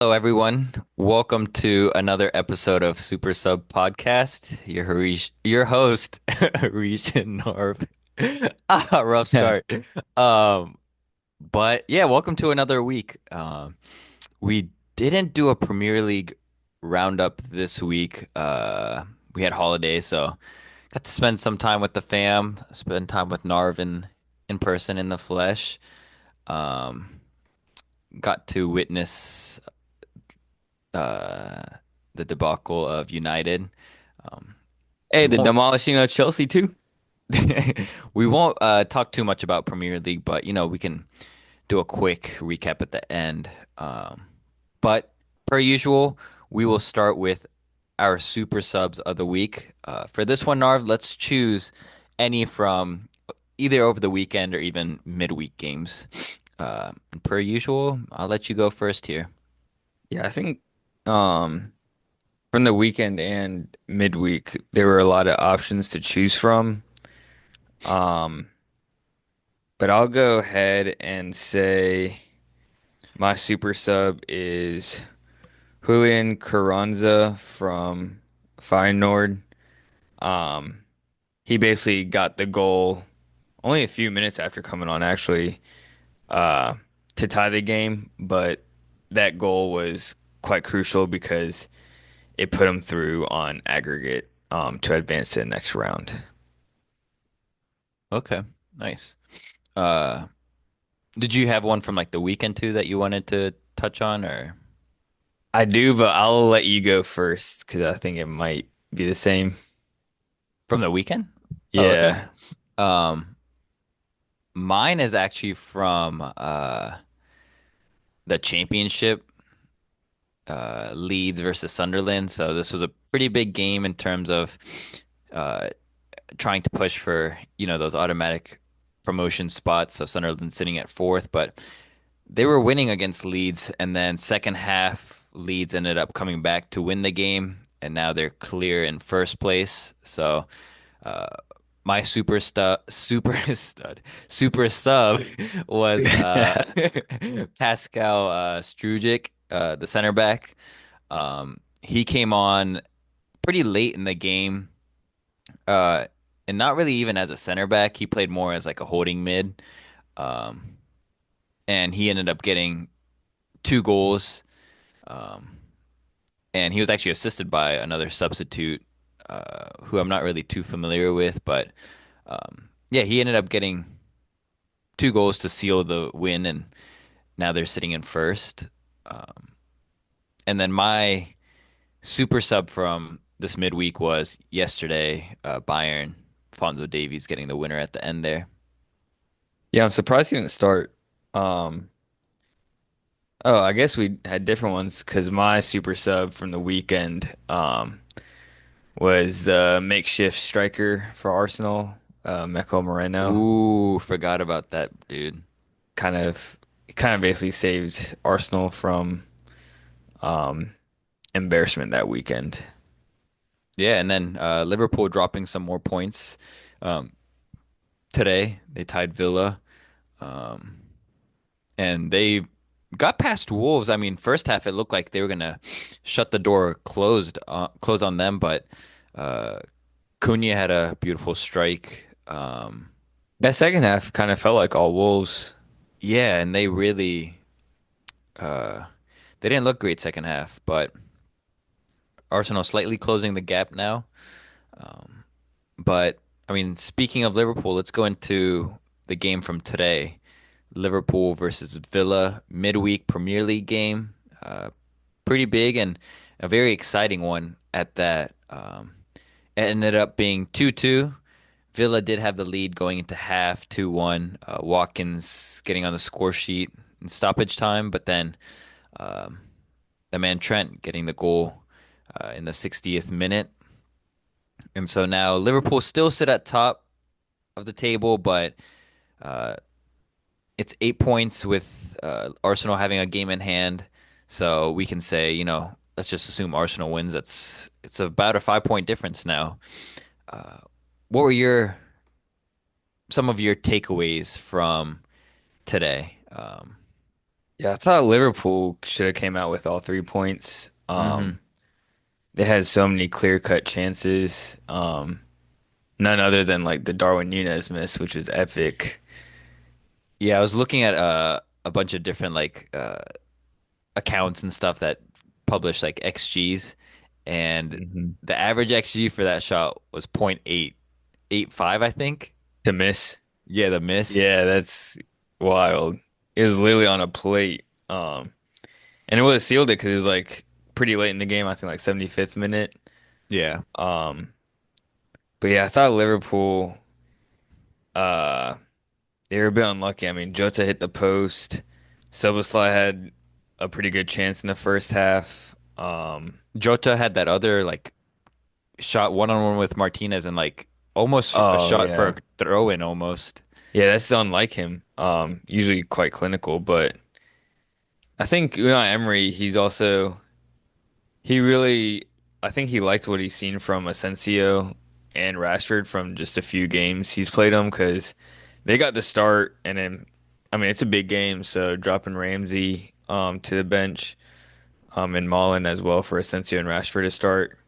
Hello, everyone. Welcome to another episode of Super Sub Podcast. Your host, Harish and Narv. Rough start. Um, but yeah, welcome to another week. We didn't do a Premier League roundup this week. We had holidays, so got to spend some time with the fam, spend time with Narvin in person in the flesh. Um, got to witness uh, the debacle of United. Um, Hey, we the won't demolishing of Chelsea too. we won't talk too much about Premier League, but we can do a quick recap at the end. But per usual, we will start with our super subs of the week. For this one, Narv, let's choose any from either over the weekend or even midweek games. And per usual, I'll let you go first here. Yeah, I think um from the weekend and midweek there were a lot of options to choose from. Um, but I'll go ahead and say my super sub is Julian Carranza from Feyenoord. Um, he basically got the goal only a few minutes after coming on actually uh to tie the game, but that goal was quite crucial because it put him through on aggregate to advance to the next round. Okay, nice. Uh, Did you have one from like the weekend too that you wanted to touch on or I do, but I'll let you go first because I think it might be the same. from the weekend? Oh, okay. Yeah. Um, Mine is actually from the championship, Leeds versus Sunderland. So this was a pretty big game in terms of uh trying to push for, those automatic promotion spots. So Sunderland sitting at fourth, but they were winning against Leeds, and then second half, Leeds ended up coming back to win the game, and now they're clear in first place. So, uh, my super sub was Pascal Strujic, the center back. He came on pretty late in the game, uh, and not really even as a center back. He played more as like a holding mid. Um, and he ended up getting two goals. Um, and he was actually assisted by another substitute, who I'm not really too familiar with, but yeah, he ended up getting two goals to seal the win, and now they're sitting in first. Um, and then my super sub from this midweek was yesterday, Bayern, Fonzo Davies getting the winner at the end there. Yeah, I'm surprised he didn't start. Um, oh, I guess we had different ones because my super sub from the weekend was the makeshift striker for Arsenal, Meko Moreno. Ooh, forgot about that, dude. Kind of kind of basically saved Arsenal from um embarrassment that weekend. Yeah, and then Liverpool dropping some more points um, today. They tied Villa. Um, and they got past Wolves. I mean, first half it looked like they were gonna shut the door close on them, but uh, Cunha had a beautiful strike. That second half kind of felt like all Wolves. Yeah, and they really uh, they didn't look great second half, but Arsenal slightly closing the gap now. But I mean, speaking of Liverpool, let's go into the game from today. Liverpool versus Villa midweek Premier League game. Pretty big and a very exciting one at that. It ended up being 2-2. Villa did have the lead going into half 2-1. Watkins getting on the score sheet in stoppage time, but then the man Trent getting the goal in the 60th minute. And so now Liverpool still sit at top of the table, but uh, it's 8 points with Arsenal having a game in hand. So we can say, let's just assume Arsenal wins. It's about a 5 point difference now. What were your some of your takeaways from today? Yeah, I thought Liverpool should have came out with all 3 points. Hmm. They had so many clear-cut chances. None other than like the Darwin Núñez miss, which was epic. Yeah, I was looking at a bunch of different accounts and stuff that publish like XGs, and Hmm. the average XG for that shot was 0.885, I think. To miss. Yeah, the miss. Yeah, that's wild. It was literally on a plate. And it would have sealed it because it was like pretty late in the game, I think like 75th minute. Yeah. Um, but yeah, I thought Liverpool, uh, they were a bit unlucky. I mean, Jota hit the post. Soboslai had a pretty good chance in the first half. Jota had that other like shot one-on-one with Martinez and like almost a Oh shot for a yeah. throw in almost. Yeah, that's unlike him. Usually quite clinical, but I think Emery, he really, I think he liked what he's seen from Asensio and Rashford from just a few games he's played them because they got the start, and then I mean it's a big game, so dropping Ramsey to the bench and Malen as well for Asensio and Rashford to start.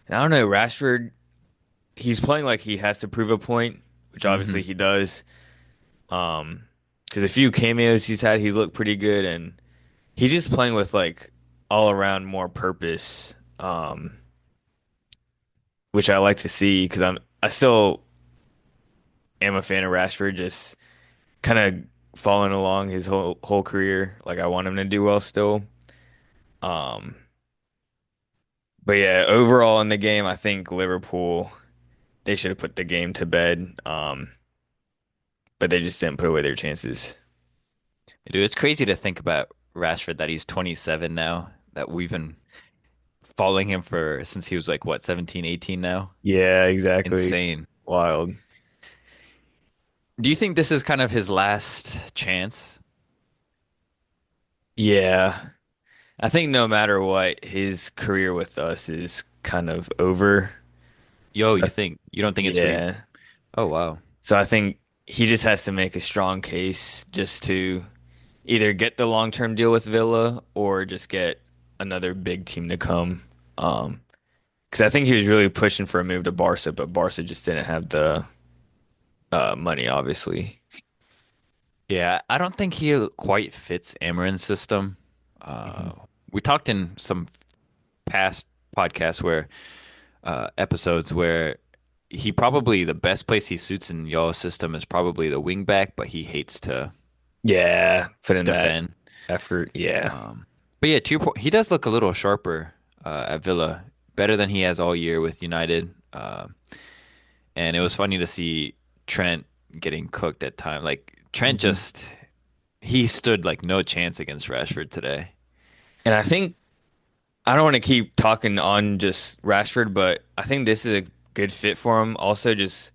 And I don't know, Rashford, he's playing like he has to prove a point, which Hmm. obviously he does. Um, because a few cameos he's looked pretty good, and he's just playing with like all around more purpose. Which I like to see because I still am a fan of Rashford, just kind of following along his whole career. Like I want him to do well still. Um, but yeah, overall in the game, I think Liverpool they should have put the game to bed. But they just didn't put away their chances. Dude, it's crazy to think about Rashford that he's 27 now, that we've been following him for since he was like what, 17, 18 now. Yeah, exactly. Insane. Wild. Do you think this is kind of his last chance? Yeah, I think no matter what, his career with us is kind of over. Yo, So you don't think it's really? yeah. Oh wow. So I think he just has to make a strong case just to either get the long-term deal with Villa or just get another big team to come. Um, because I think he was really pushing for a move to Barca, but Barca just didn't have the money, obviously. Yeah, I don't think he quite fits Amarin's system. Uh, Hmm. we talked in some past podcasts where episodes where he probably the best place he suits in y'all's system is probably the wing back, but he hates to Yeah, put in that defend. effort. Yeah. Um, but yeah, to your point, he does look a little sharper at Villa, better than he has all year with United. And it was funny to see Trent getting cooked at time. Like Trent Hmm. just he stood like no chance against Rashford today. And I think I don't want to keep talking on just Rashford, but I think this is a good fit for him. Also, just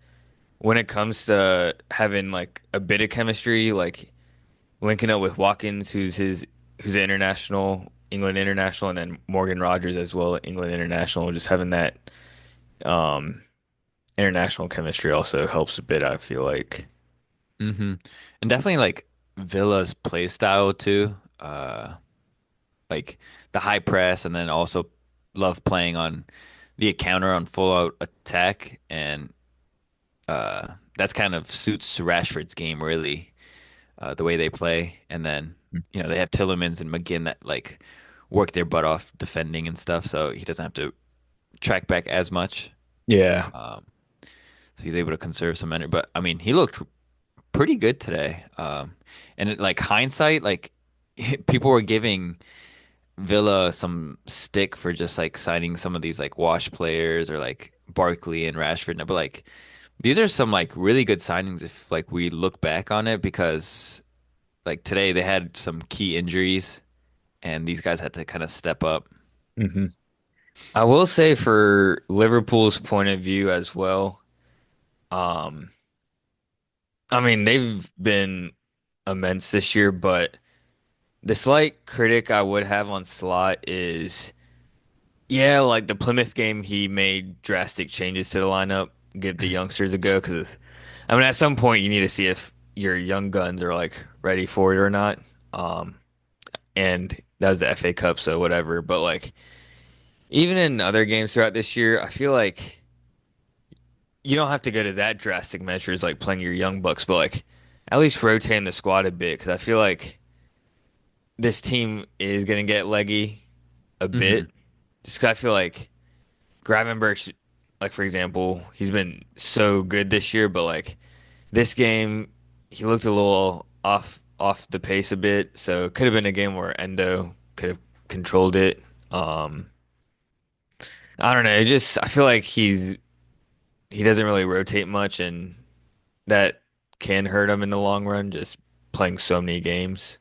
when it comes to having like a bit of chemistry, like linking up with Watkins, who's an international, England international, and then Morgan Rogers as well, England international. Just having that um international chemistry also helps a bit, I feel like. Hmm. And definitely like Villa's play style too. Like the high press, and then also love playing on the counter on full out attack, and that's kind of suits Rashford's game really, the way they play. And then they have Tillemans and McGinn that like work their butt off defending and stuff, so he doesn't have to track back as much. Yeah. Um, so he's able to conserve some energy. But I mean, he looked pretty good today. And like hindsight, like people were giving Villa some stick for just like signing some of these like wash players or like Barkley and Rashford. But like these are some like really good signings if like we look back on it, because like today they had some key injuries and these guys had to kind of step up. Hmm. I will say for Liverpool's point of view as well, um, I mean they've been immense this year, but the slight critic I would have on Slot is, yeah, like the Plymouth game, he made drastic changes to the lineup, give the youngsters a go. Because, I mean, at some point, you need to see if your young guns are like ready for it or not. Um, and that was the FA Cup, so whatever. But like even in other games throughout this year, I feel like you don't have to go to that drastic measures like playing your young bucks, but like at least rotating the squad a bit because I feel like this team is gonna get leggy a Hmm. bit. Just 'cause I feel like Gravenberch, like for example, he's been so good this year, but like this game, he looked a little off the pace a bit. So it could have been a game where Endo could have controlled it. Um, I don't know. It just I feel like he doesn't really rotate much, and that can hurt him in the long run. Just playing so many games.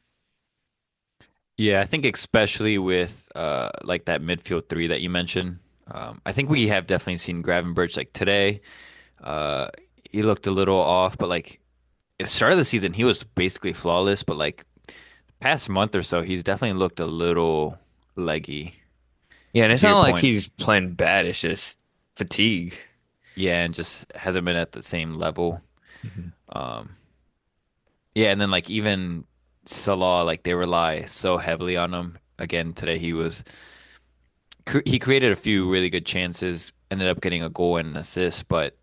Yeah, I think especially with like that midfield three that you mentioned. I think we have definitely seen Gravenberch like today. Uh, he looked a little off, but like at the start of the season, he was basically flawless. But like past month or so, he's definitely looked a little leggy. Yeah, and And it's to your not like point, he's playing bad. It's just fatigue. yeah, and just hasn't been at the same level. Mhm. Um, yeah, and then like even Salah, like they rely so heavily on him. Again, today he created a few really good chances, ended up getting a goal and an assist, but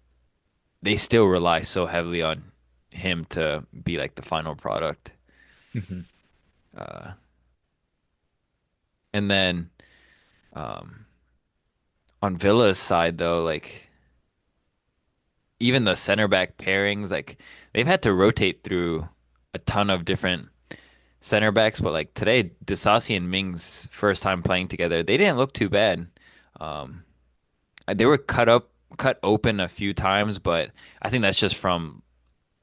they still rely so heavily on him to be like the final product. Mhm. Uh, and then um, on Villa's side, though, like even the center back pairings, like they've had to rotate through a ton of different center backs, but like today, Disasi and Ming's first time playing together, they didn't look too bad. Um, they were cut open a few times, but I think that's just from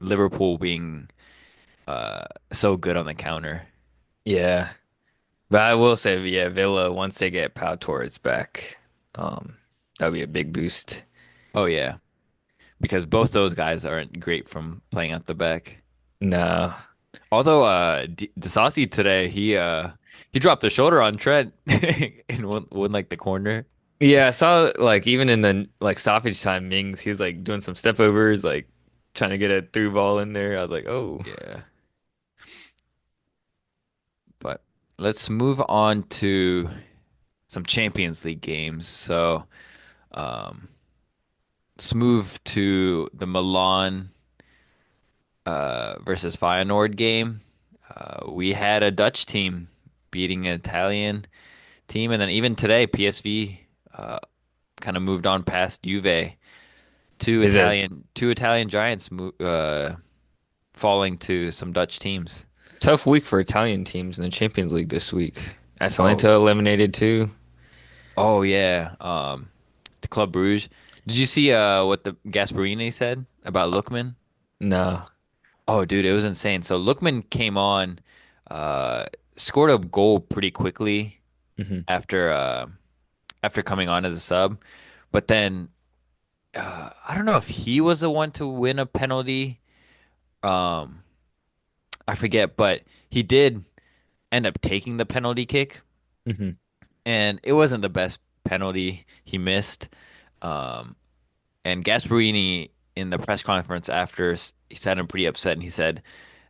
Liverpool being so good on the counter. Yeah. But I will say, yeah, Villa, once they get Pau Torres back, that'll be a big boost. Oh yeah, because both those guys aren't great from playing at the back. No. Although Disasi today, he dropped the shoulder on Trent and won like the corner. Yeah, I saw like even in the like stoppage time, Mings, he was like doing some step overs, like trying to get a through ball in there. I was like, oh, Yeah, but let's move on to some Champions League games. So um, let's move to the Milan versus Feyenoord game. We had a Dutch team beating an Italian team, and then even today, PSV kind of moved on past Juve. is a Two Italian giants falling to some Dutch teams. tough week for Italian teams in the Champions League this week. Oh, Atalanta eliminated too. oh yeah. The Club Brugge. Did you see what the Gasparini said about Lookman? No. Oh, dude, it was insane. So Lookman came on, uh, scored a goal pretty quickly Hmm. after after coming on as a sub, but then I don't know if he was the one to win a penalty. Um, I forget, but he did end up taking the penalty kick, Hmm. and it wasn't the best penalty he missed. Um, and Gasparini in the press conference after he sounded pretty upset, and he said,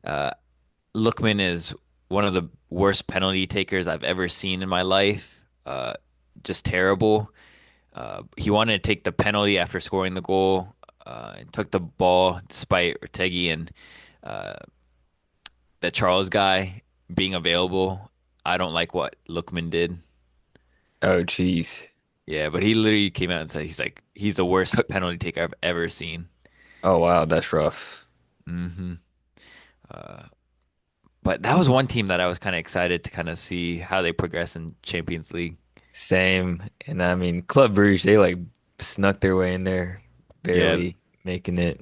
uh, "Lookman is one of the worst penalty takers I've ever seen in my life. Just terrible. He wanted to take the penalty after scoring the goal, and took the ball despite Ortegi and uh, that Charles guy being available. I don't like what Lookman did. Oh, jeez. Yeah, but he literally came out and said he's the worst penalty taker I've ever seen. Oh, wow, that's rough. Hmm. But that was one team that I was kind of excited to kind of see how they progress in Champions League. Same. And I mean, Club Brugge, they like snuck their way in there, Yeah, barely making it,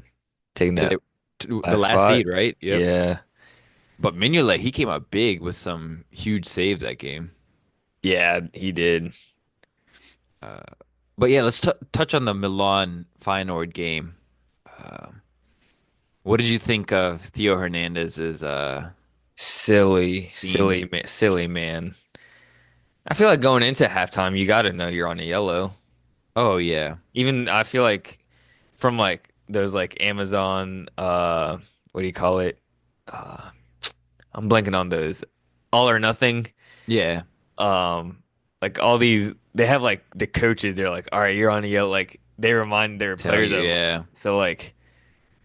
taking yeah, that the last last spot. seed, right? Yep. Yeah. But Mignolet, he came out big with some huge saves that game. Yeah, he did. But yeah, let's t touch on the Milan Feyenoord game. What did you think of Theo Hernandez's scenes? Silly man. I feel like going into halftime, you got to know you're on a yellow. Oh yeah, Even I feel like from like those like Amazon, what do you call it? Uh, I'm blanking on those. All or nothing. Yeah, Um, like all these, they have like the coaches. They're like, all right, you're on a yellow. Like they remind their tell players you, of. yeah. So like,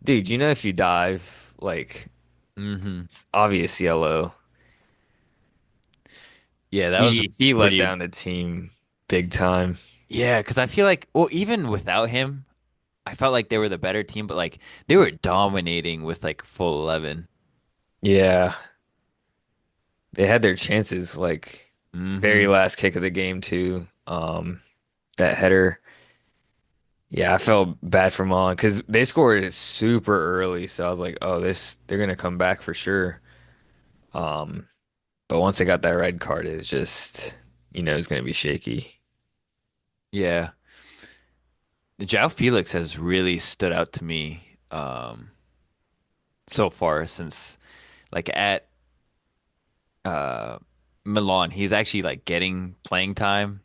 dude, you know if you dive, like Hmm. obvious yellow. Yeah, that was a He let pretty, down the team big time. yeah, because I feel like, well, even without him, I felt like they were the better team, but like they were dominating with like full 11. Yeah, they had their chances. Like very Hmm. last kick of the game too. That header. Yeah, I felt bad for Milan because they scored it super early. So I was like, oh, this they're gonna come back for sure. Um, but once they got that red card, it was just, it's gonna be shaky. Yeah. João Felix has really stood out to me so far since like at uh Milan. He's actually like getting playing time.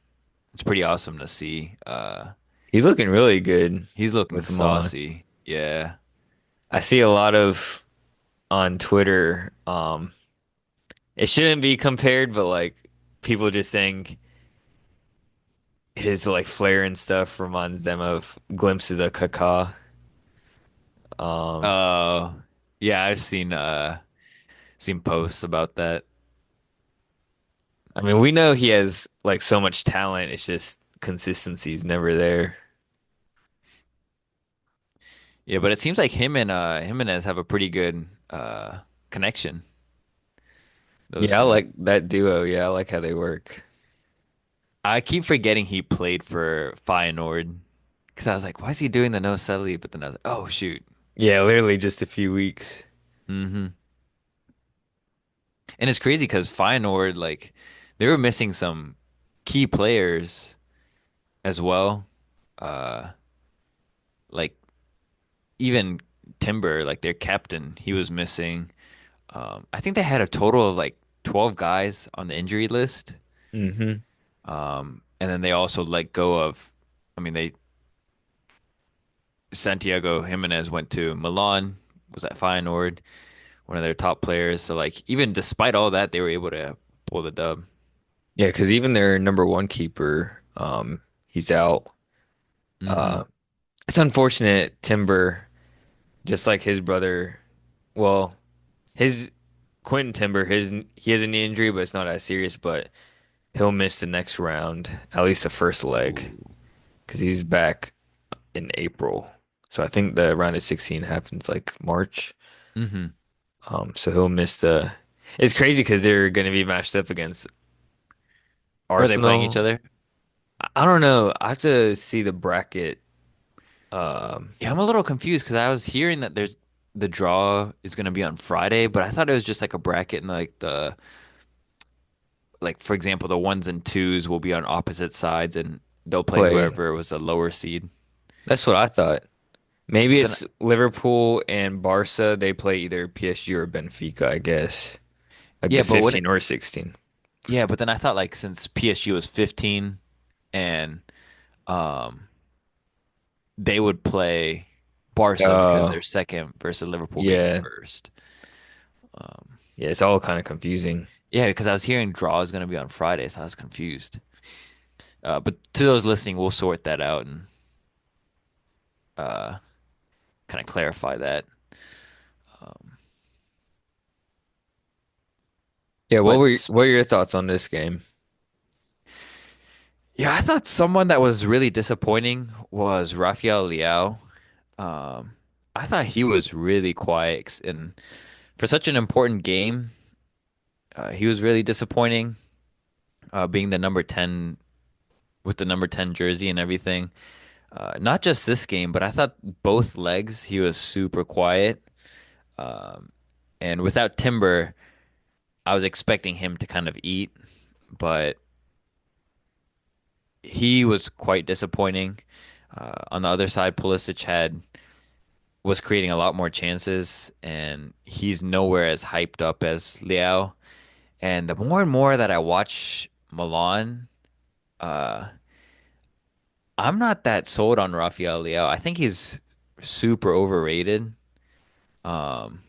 It's pretty awesome to see. He's looking really good He's looking with Milan. saucy. Yeah. I see a lot of on Twitter. It shouldn't be compared, but like people just saying his like flair and stuff reminds them of glimpses of Kaká. Um, Uh yeah, I've seen posts about that. I mean, we know he has like so much talent. It's just consistency is never there. Yeah, but it seems like him and Jimenez have a pretty good connection, those Yeah, I two. like that duo. Yeah, I like how they work. I keep forgetting he played for Feyenoord because I was like, why is he doing the no Selly? But then I was like, oh shoot. Yeah, literally just a few weeks. Hmm. And it's crazy because Feyenoord, like, they were missing some key players as well. Uh, like even Timber, like their captain, he was missing. I think they had a total of like 12 guys on the injury list. Hmm. And then they also let go of, I mean, they Santiago Jimenez went to Milan, was at Feyenoord, one of their top players. So like even despite all that, they were able to pull the dub. Yeah, because even their number one keeper, he's out. Hmm. Uh, it's unfortunate. Timber, just like his brother. Well, his Quentin Timber, he has a knee injury, but it's not as serious. But he'll miss the next round, at least the first leg, Ooh. because he's back in April. So I think the round of 16 happens like March. Hmm. So he'll miss the. It's crazy because they're going to be matched up against Are they playing each Arsenal. other? I don't know. I have to see the bracket. Um, Yeah, I'm a little confused because I was hearing that there's the draw is going to be on Friday, but I thought it was just like a bracket and like the like for example the ones and twos will be on opposite sides and they'll play play. whoever was a lower seed. That's what I thought. Maybe But then it's Liverpool and Barca. They play either PSG or Benfica, I guess. Like the yeah, but what 15 or 16. yeah, but then I thought like since PSG was 15 and um they would play Barca because Uh, they're second versus Liverpool being yeah. first. Um, Yeah, it's all kind of confusing. yeah, because I was hearing draw is going to be on Friday, so I was confused. But to those listening, we'll sort that out and uh, kind of clarify that. Um, Yeah, but what are your thoughts on this game? yeah, I thought someone that was really disappointing was Rafael Leao. Um, I thought he was really quiet, and for such an important game, he was really disappointing. Being the number 10 with the number 10 jersey and everything. Not just this game, but I thought both legs he was super quiet. Um, and without Timber, I was expecting him to kind of eat, but he was quite disappointing. On the other side, Pulisic was creating a lot more chances, and he's nowhere as hyped up as Leao. And the more and more that I watch Milan, uh, I'm not that sold on Rafael Leao. I think he's super overrated. Um,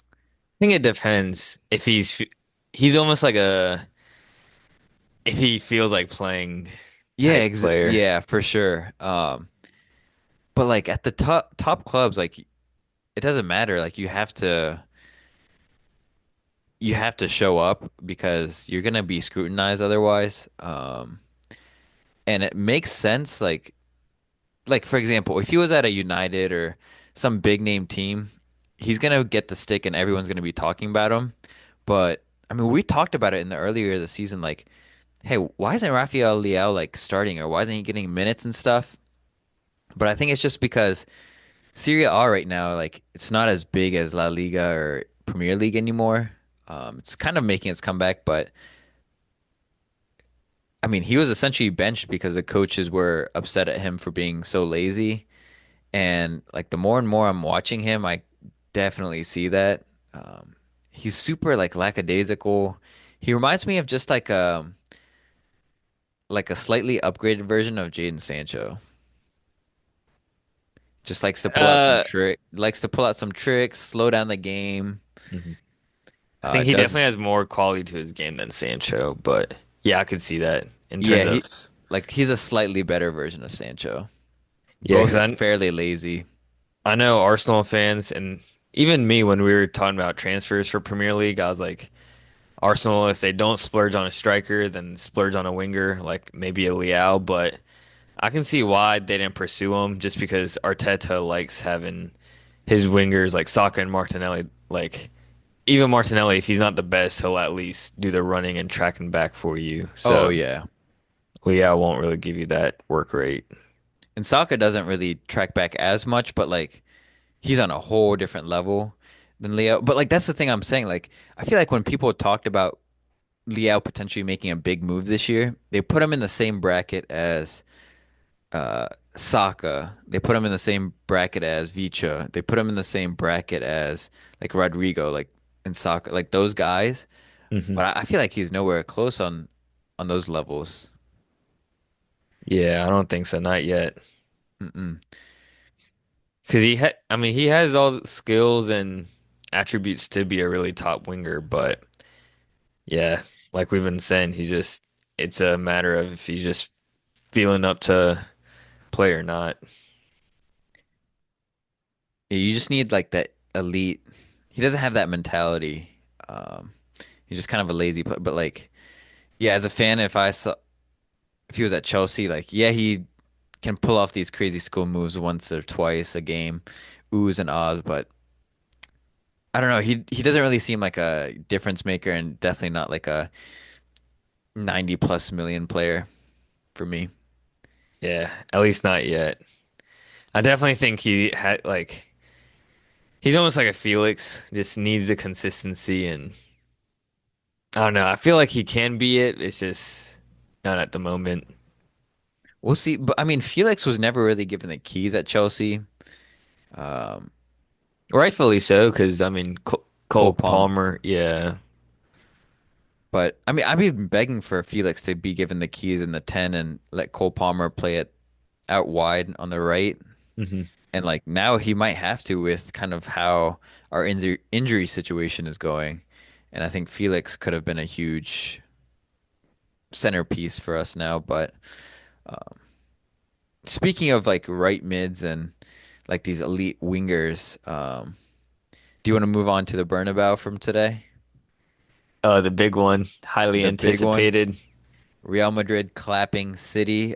I think it depends if he's fit. he's almost like a if he feels like playing Yeah, type player. yeah, for sure. But like at the top clubs, like it doesn't matter. Like you have to show up because you're gonna be scrutinized otherwise. And it makes sense. Like for example, if he was at a United or some big name team, he's gonna get the stick and everyone's gonna be talking about him. But I mean, we talked about it in the earlier of the season, like, hey, why isn't Rafael Leao like starting or why isn't he getting minutes and stuff? But I think it's just because Serie A right now, like, it's not as big as La Liga or Premier League anymore. It's kind of making its comeback, but I mean, he was essentially benched because the coaches were upset at him for being so lazy. And like the more and more I'm watching him, I definitely see that. Um, he's super like lackadaisical. He reminds me of just like a slightly upgraded version of Jadon Sancho. Just likes to pull out some Uh, trick, likes to pull out some tricks, slow down the game. mhm. I think he Does definitely has more quality to his game than Sancho, but yeah, I could see that in Yeah, terms he of like he's a slightly better version of Sancho. yeah, because Both fairly lazy. I know Arsenal fans and even me when we were talking about transfers for Premier League, I was like Arsenal if they don't splurge on a striker, then splurge on a winger like maybe a Leao, but I can see why they didn't pursue him just because Arteta likes having his wingers like Saka and Martinelli like even Martinelli, if he's not the best, he'll at least do the running and tracking back for you. Oh So yeah. Leao won't really give you that work rate. And Saka doesn't really track back as much, but like he's on a whole different level than Leo. But like that's the thing I'm saying. Like I feel like when people talked about Leo potentially making a big move this year, they put him in the same bracket as uh Saka. They put him in the same bracket as Vicha. They put him in the same bracket as like Rodrigo, like in Saka, like those guys. Hmm. But I feel like he's nowhere close on those levels. Yeah, I don't think so, not yet. Mm-mm. Because I mean, he has all the skills and attributes to be a really top winger, but yeah, like we've been saying, it's a matter of if he's just feeling up to play or not. Yeah, you just need like that elite. He doesn't have that mentality. Um, he's just kind of a lazy player. But like, yeah, as a fan, if he was at Chelsea, like, yeah, he can pull off these crazy skill moves once or twice a game, oohs and ahs. But I don't know. He doesn't really seem like a difference maker, and definitely not like a 90 plus million player for me. Yeah, at least not yet. I definitely think he's almost like a Felix, just needs the consistency and I don't know. I feel like he can be it. It's just not at the moment. We'll see. But I mean, Felix was never really given the keys at Chelsea. Um, Rightfully so, because I mean, Cole Cole Palmer. Palmer, yeah. But I mean, I've been begging for Felix to be given the keys in the 10 and let Cole Palmer play it out wide on the right. Hmm. And like now he might have to with kind of how our injury situation is going. And I think Felix could have been a huge centerpiece for us now. But speaking of like right mids and like these elite wingers, do you want to move on to the Bernabeu from today? The big one, highly The big one, anticipated. Real Madrid clapping City.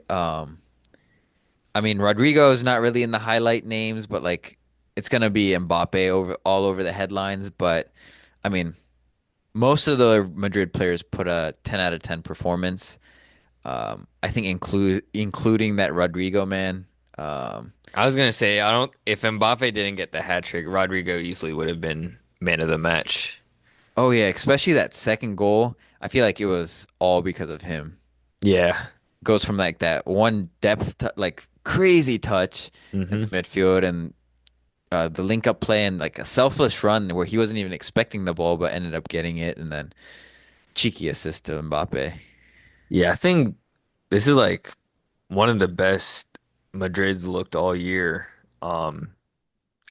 I mean, Rodrigo is not really in the highlight names, but like it's gonna be Mbappe over all over the headlines. But I mean, most of the Madrid players put a 10 out of 10 performance. I think including that Rodrigo man. Um, I was gonna s- say, I don't. If Mbappe didn't get the hat trick, Rodrigo easily would have been man of the match. oh yeah, especially that second goal. I feel like it was all because of him. Yeah. Goes from like that one like crazy touch in Hmm. the midfield and the link up play and like a selfless run where he wasn't even expecting the ball but ended up getting it and then cheeky assist to Mbappe. Yeah, I think this is like one of the best Madrid's looked all year.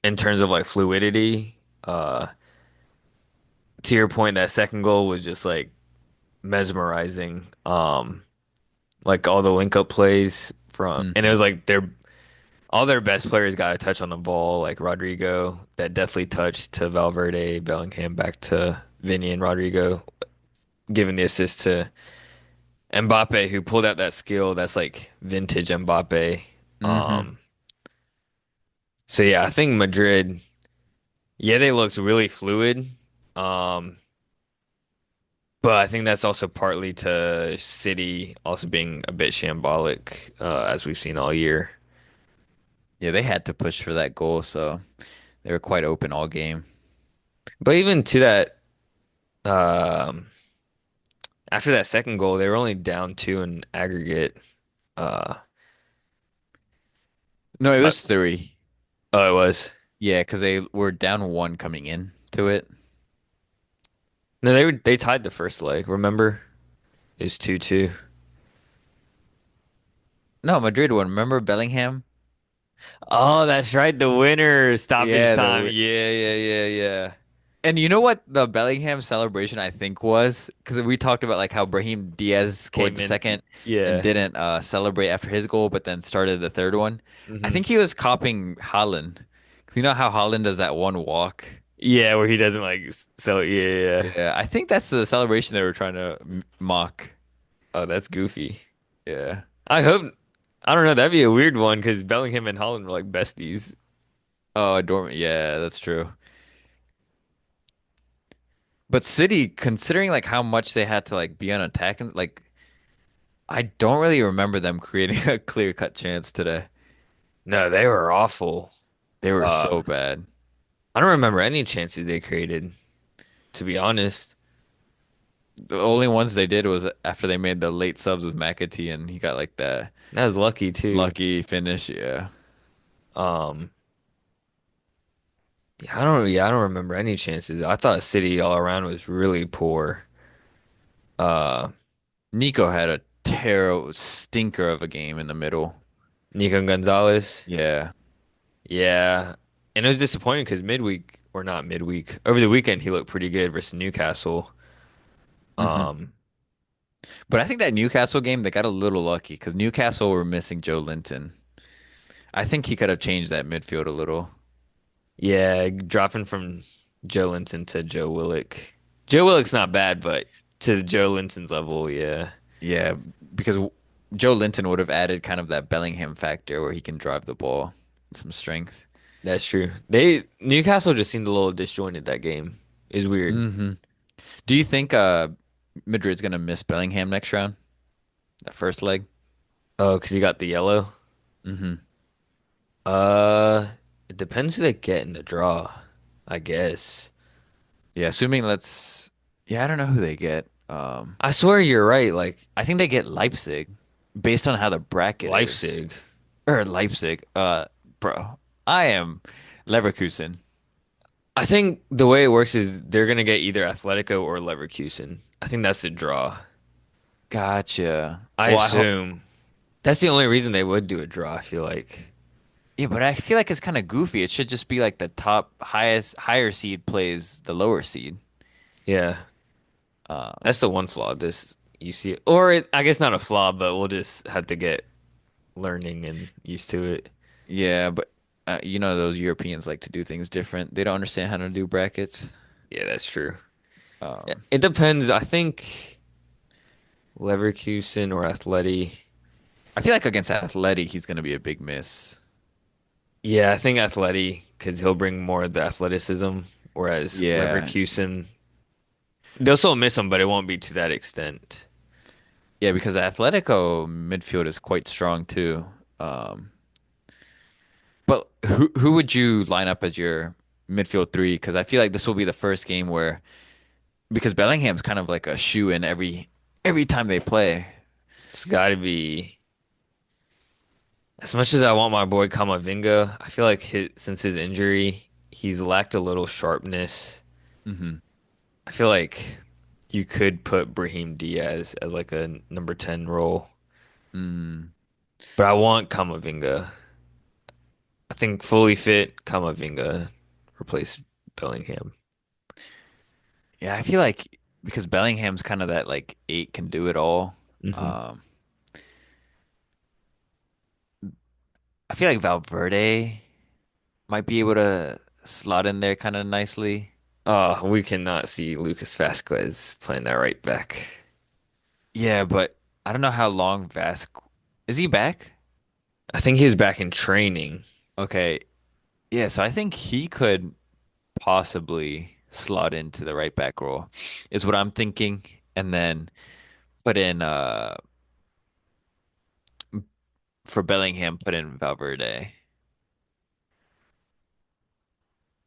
In terms of like fluidity. to your point, that second goal was just like mesmerizing. Like all the link up plays from, and it Hmm. was like all their best players got a touch on the ball, like Rodrigo, that definitely touched to Valverde, Bellingham back to Vinny and Rodrigo, giving the assist to Mbappe, who pulled out that skill that's like vintage Mbappe. Hmm. Um, so yeah, I think Madrid, yeah, they looked really fluid. Um, but I think that's also partly to City also being a bit shambolic, as we've seen all year. Yeah, they had to push for that goal, so they were quite open all game. But even to that, um, after that second goal, they were only down two in aggregate. Uh, No, it's it not. was three. Oh, it was. Yeah, because they were down one coming in to it. No, they tied the first leg. Remember, it was 2-2. No, Madrid won. Remember Bellingham? Oh, that's right. The winner stoppage Yeah, time. Yeah, yeah, yeah, yeah. and you know what the Bellingham celebration I think was? Because we talked about like how Brahim Diaz scored Came the in. second and Yeah. didn't celebrate after his goal, but then started the third one. I Hmm. think he was copying Haaland. Because you know how Haaland does that one walk? Yeah, where he doesn't like so yeah, yeah, yeah. Yeah, I think that's the celebration they were trying to mock. Oh, that's goofy. Yeah. I hope I don't know, that'd be a weird one because Bellingham and Holland were like besties. Oh, Dortmund. Yeah, that's true. But City, considering like how much they had to like be on attack and like I don't really remember them creating a clear-cut chance today. No, they were awful. They were Uh, so bad. I don't remember any chances they created, to be honest. The only ones they did was after they made the late subs with McAtee and he got like the That was lucky too. lucky finish. Yeah. Um, yeah, I don't remember any chances. I thought City all around was really poor. Uh, Nico had a terrible stinker of a game in the middle. Nico Gonzalez. Yeah. Yeah. And it was disappointing because midweek, or not midweek, over the weekend he looked pretty good versus Newcastle. Hmm. Um, But I think that Newcastle game, they got a little lucky because Newcastle were missing Joe Linton. I think he could have changed that midfield a little. yeah, dropping from Joe Linton to Joe Willock. Joe Willock's not bad, but to Joe Linton's level, yeah, Yeah, because Joe Linton would have added kind of that Bellingham factor where he can drive the ball, some strength. that's true. Newcastle just seemed a little disjointed that game. It's weird. Hmm. Do you think Madrid's gonna miss Bellingham next round? That first leg? Oh, because he got the yellow. Hmm. Uh, it depends who they get in the draw, I guess. Yeah, assuming let's yeah, I don't know who they get. I swear you're right. Like I think they get Leipzig based on how the bracket is. Leipzig. Or Leipzig. Bro, I am Leverkusen. I think the way it works is they're gonna get either Atletico or Leverkusen. I think that's the draw. Gotcha. I Well, I hope assume that's the only reason they would do a draw, I feel like. yeah, but I feel like it's kind of goofy. It should just be like the top highest higher seed plays the lower seed. Yeah, Um, that's the one flaw this you see. Or I guess not a flaw, but we'll just have to get learning and used to it. yeah, but you know those Europeans like to do things different. They don't understand how to do brackets. Yeah, that's true. Um, It depends. I think Leverkusen or Atleti. I feel like against Athletic, he's going to be a big miss. Yeah, I think Atleti because he'll bring more of the athleticism, whereas Yeah, Leverkusen they'll still miss him, but it won't be to that extent. yeah, because Atletico midfield is quite strong too. Um, but who would you line up as your midfield three? Because I feel like this will be the first game where because Bellingham's kind of like a shoe in every time they play. It's got to be. As much as I want my boy Kamavinga, I feel like since his injury, he's lacked a little sharpness. Hmm. I feel like you could put Brahim Diaz as like a number 10 role, Mm. but I want Kamavinga. I think fully fit Kamavinga replace Bellingham. Yeah, I feel like because Bellingham's kind of that like eight can do it all. Hmm. Um, I feel like Valverde might be able to slot in there kind of nicely. We cannot see Lucas Vasquez playing that right back. Yeah, but I don't know how long Vasque is he back? I think he was back in training. Okay. Yeah, so I think he could possibly slot into the right back role, is what I'm thinking. And then put in for Bellingham, put in Valverde.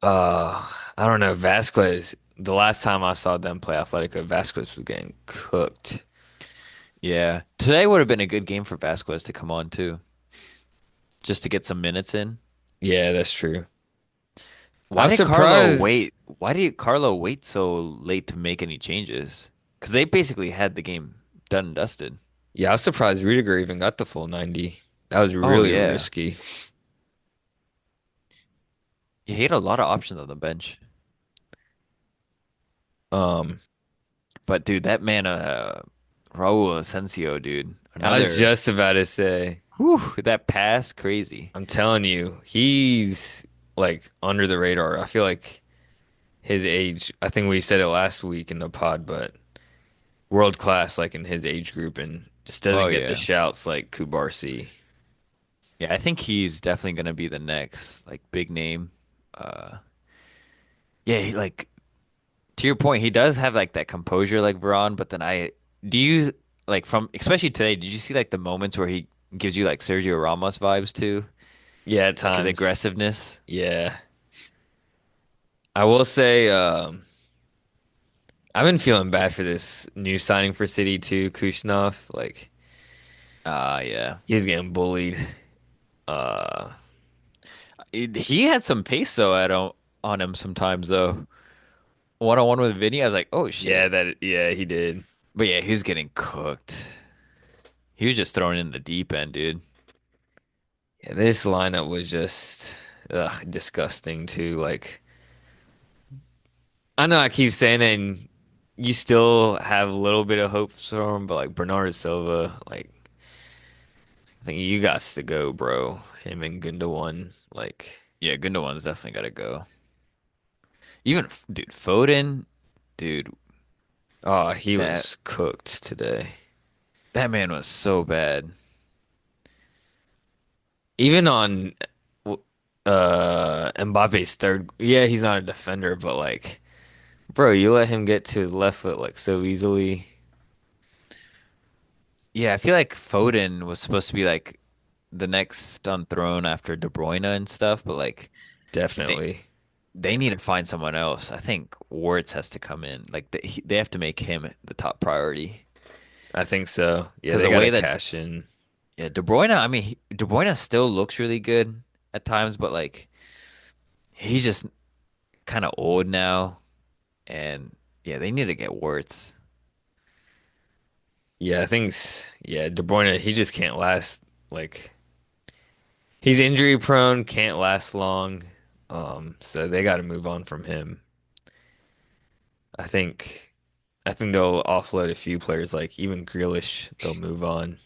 I don't know. Vasquez, the last time I saw them play Atletico, Vasquez was getting cooked. Yeah. Today would have been a good game for Vasquez to come on too, just to get some minutes in. Yeah, that's true. I Why was did Carlo surprised. wait? Why did Carlo wait so late to make any changes? Because they basically had the game done and dusted. Yeah, I was surprised Rudiger even got the full 90. That was Oh really yeah. risky. He had a lot of options on the bench. Um, But dude, that man, Raul Asensio, dude, I was another, just about to say, whew, that pass, crazy. I'm telling you, he's like under the radar. I feel like his age, I think we said it last week in the pod, but world class like in his age group and just Oh doesn't get the yeah. shouts like Kubarsi. Yeah, I think he's definitely gonna be the next like big name. Yeah, like to your point, he does have like that composure like Veron, but then I do you like from especially today, did you see like the moments where he gives you like Sergio Ramos vibes too? Yeah, at Like his times. aggressiveness. Yeah. I will say, I've been feeling bad for this new signing for City too, Kushnov. Like Yeah. he's getting bullied. Uh He had some pace though on him sometimes though. One on one with Vinny, I was like, oh yeah, shit. yeah, he did. But yeah, he was getting cooked. He was just thrown in the deep end, dude. Yeah, this lineup was just disgusting too. Like I know I keep saying it and you still have a little bit of hope for him, but like Bernardo Silva, like I think you got to go, bro. Him and Gundogan, like Yeah, Gundogan's definitely got to go. Even dude, Foden, dude, oh, he that was cooked today. that man was so bad. Even on Mbappe's third, yeah, he's not a defender, but like, bro, you let him get to his left foot like so easily. Yeah, I feel like Foden was supposed to be like the next on throne after De Bruyne and stuff, but like they Definitely. they need to find someone else. I think Wirtz has to come in. Like they have to make him the top priority. I think so. Yeah, Because they the gotta way that cash in. yeah, De Bruyne, I mean, De Bruyne still looks really good at times, but like he's just kind of old now, and yeah, they need to get Wirtz. Yeah, yeah, De Bruyne, he just can't last like he's injury prone, can't last long. So they gotta move on from him. I think I think they'll offload a few players like even Grealish, they'll move on.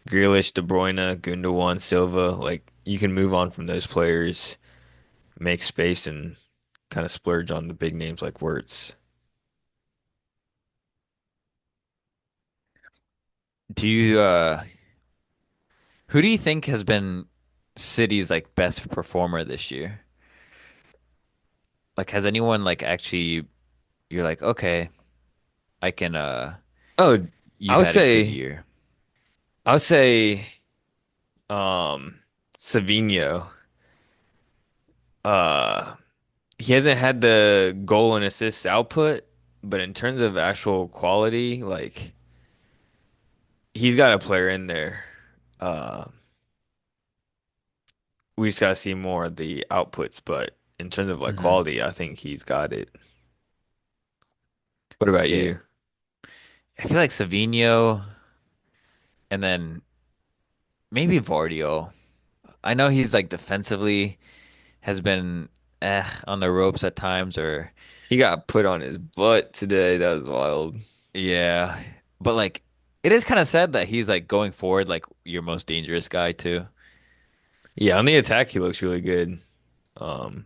Grealish, De Bruyne, Gundogan, Silva, like you can move on from those players, make space and kind of splurge on the big names like Wirtz. Do you who do you think has been City's like best performer this year? Like has anyone like actually you're like, okay, I can Oh, I you've would had a good say year. I would say Savinho. Uh he hasn't had the goal and assist output, but in terms of actual quality, like he's got a player in there. Uh we just gotta see more of the outputs, but in terms of like Hmm. quality, I think he's got it. What about Yeah. you? I feel like Savinho and then maybe Vardio. I know he's like defensively has been. on the ropes at times, or He got put on his butt today. That was wild. yeah. But like, it is kind of sad that he's like going forward, like your most dangerous guy too. Yeah, on the attack, he looks really good. Um,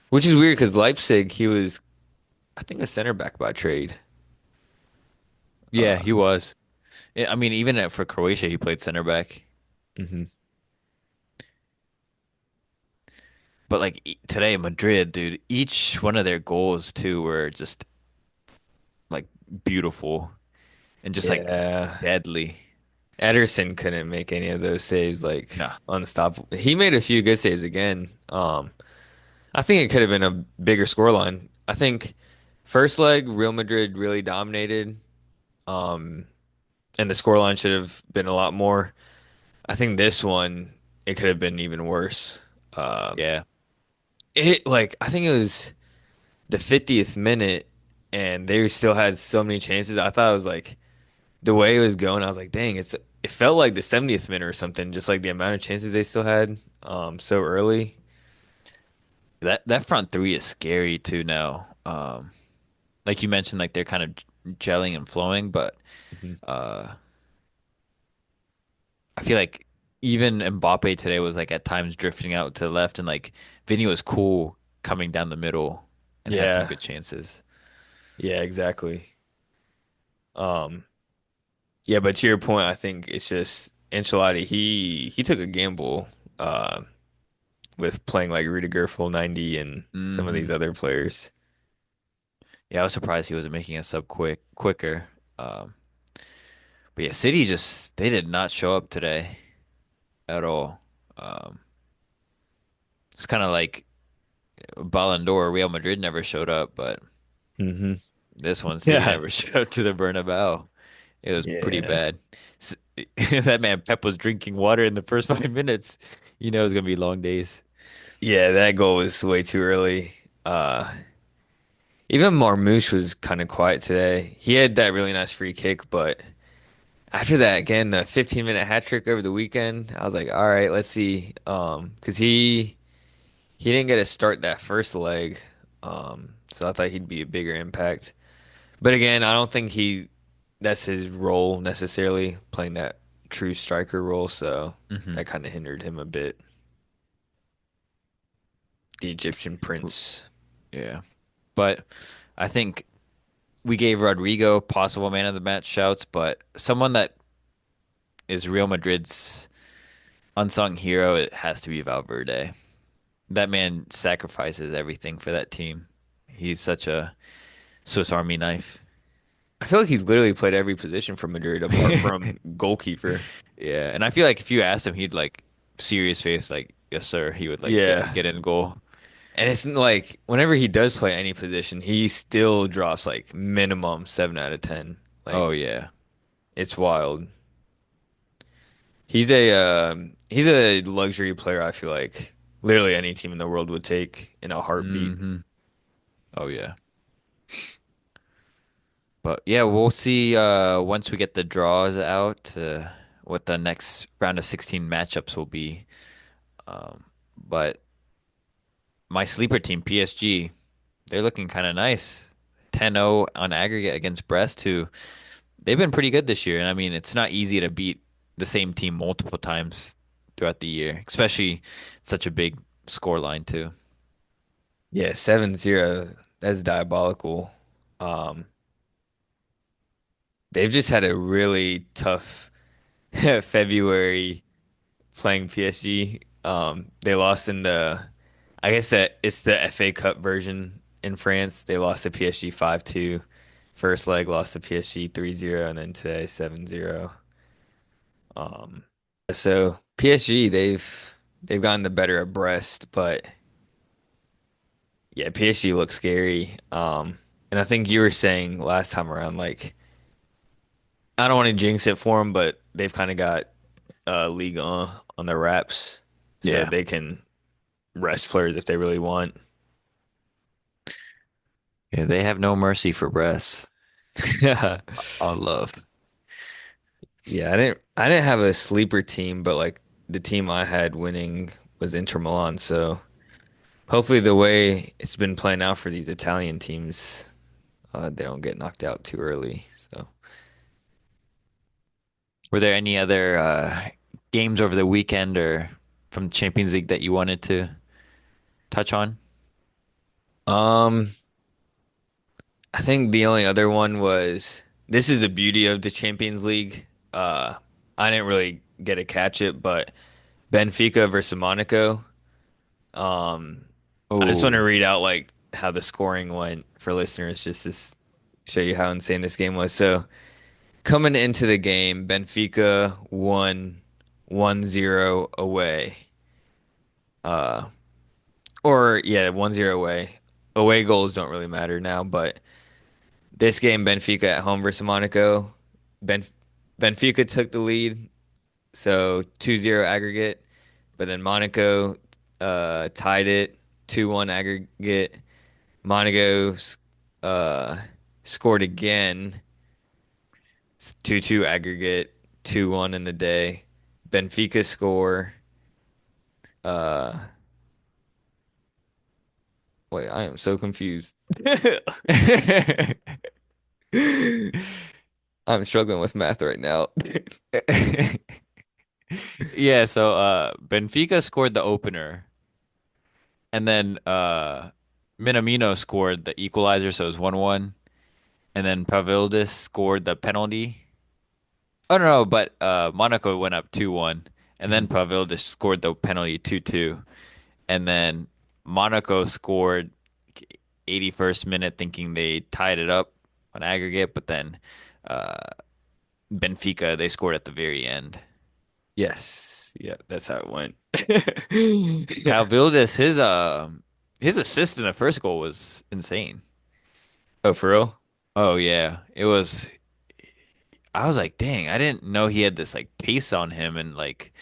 which is weird because Leipzig, he was, I think, a center back by trade. Yeah, Uh, he was. I mean, even for Croatia, he played center back. mhm. But like today, Madrid, dude, each one of their goals too were just like beautiful and just like Yeah. deadly. Ederson couldn't make any of those saves like No, unstoppable. He made a few good saves again. I think it could have been a bigger scoreline. I think first leg Real Madrid really dominated, um, and the scoreline should have been a lot more. I think this one it could have been even worse. Um, yeah, it like I think it was the 50th minute, and they still had so many chances. I thought it was like the way it was going. I was like, dang, it felt like the 70th minute or something. Just like the amount of chances they still had, so early. that front three is scary too now. Like you mentioned, like they're kind of gelling and flowing, but Mhm. uh, I feel like even Mbappe today was like at times drifting out to the left, and like Vinny was cool coming down the middle and had some Yeah, good chances. yeah, exactly. Um, yeah, but to your point, I think it's just Ancelotti. He took a gamble with playing like Rudiger full 90 and some of these Hmm. other players. Yeah, I was surprised he wasn't making a sub quicker. Um, but yeah, City just they did not show up today at all. Um, it's kind of like Ballon d'Or, Real Madrid never showed up, but Hmm. this one, City Yeah. never showed up to the Bernabeu. It was pretty Yeah. bad. S- That man Pep was drinking water in the first 5 minutes. You know it's gonna be long days. Yeah, that goal was way too early. Even Marmoush was kind of quiet today. He had that really nice free kick, but after that, again, the 15-minute hat trick over the weekend, I was like, all right, let's see. Because he didn't get to start that first leg. So I thought he'd be a bigger impact. But again, I don't think that's his role necessarily, playing that true striker role, so Hmm. that kind of hindered him a bit. The Egyptian prince. Yeah, but I think we gave Rodrigo possible man of the match shouts, but someone that is Real Madrid's unsung hero, it has to be Valverde. That man sacrifices everything for that team. He's such a Swiss Army knife. I feel like he's literally played every position for Madrid apart from goalkeeper. Yeah, and I feel like if you asked him, he'd like serious face, like yes sir. He would like Yeah. get in goal. And it's like whenever he does play any position, he still drops like minimum 7 out of 10. Oh Like yeah. it's wild. He's a luxury player, I feel like literally any team in the world would take in a heartbeat. Hmm. Oh yeah. But yeah, we'll see once we get the draws out what the next round of 16 matchups will be. But my sleeper team, PSG, they're looking kind of nice. 10-0 on aggregate against Brest, who they've been pretty good this year. And I mean, it's not easy to beat the same team multiple times throughout the year, especially such a big score line too. Yeah, 7-0. That's diabolical. Um, they've just had a really tough February playing PSG. They lost in I guess that it's the FA Cup version in France. They lost to PSG 5-2. First leg lost to PSG 3-0, and then today 7-0. So PSG, they've gotten the better of Brest, but yeah, PSG looks scary. And I think you were saying last time around, like I don't want to jinx it for them, but they've kind of got Ligue 1 on their wraps, so Yeah. they can rest players if they really want. Yeah, they have no mercy for Brest. Yeah. All love. Yeah, I didn't have a sleeper team, but like the team I had winning was Inter Milan, so hopefully the way it's been playing out for these Italian teams, they don't get knocked out too early. So, Were there any other games over the weekend or from the Champions League that you wanted to touch on? um, I think the only other one was this is the beauty of the Champions League. Uh, I didn't really get to catch it, but Benfica versus Monaco. Um, I just want to Oh, read out like how the scoring went for listeners, just to show you how insane this game was. So coming into the game, Benfica won 1-0 away. Uh, or yeah, 1-0 away. Away goals don't really matter now, but this game, Benfica at home versus Monaco, Ben Benfica took the lead, so 2-0 aggregate, but then Monaco tied it 2-1 aggregate. Monaco uh, scored again, 2-2 aggregate, 2-1 in the day. Benfica score. Uh, wait, I am so confused. I'm struggling with math right now. yeah. So Benfica scored the opener, and then Minamino scored the equalizer, so it was 1-1. And then Pavildis scored the penalty. Oh no, but Monaco went up 2-1, and then Mhm. Pavildis scored the penalty 2-2, and then Monaco scored 81st minute, thinking they tied it up on aggregate, but then uh, Benfica they scored at the very end. Yes, yeah, that's how it went. Pavildis his assist in the first goal was insane. Oh, for real? Oh yeah, it was. I was like, dang, I didn't know he had this like pace on him and like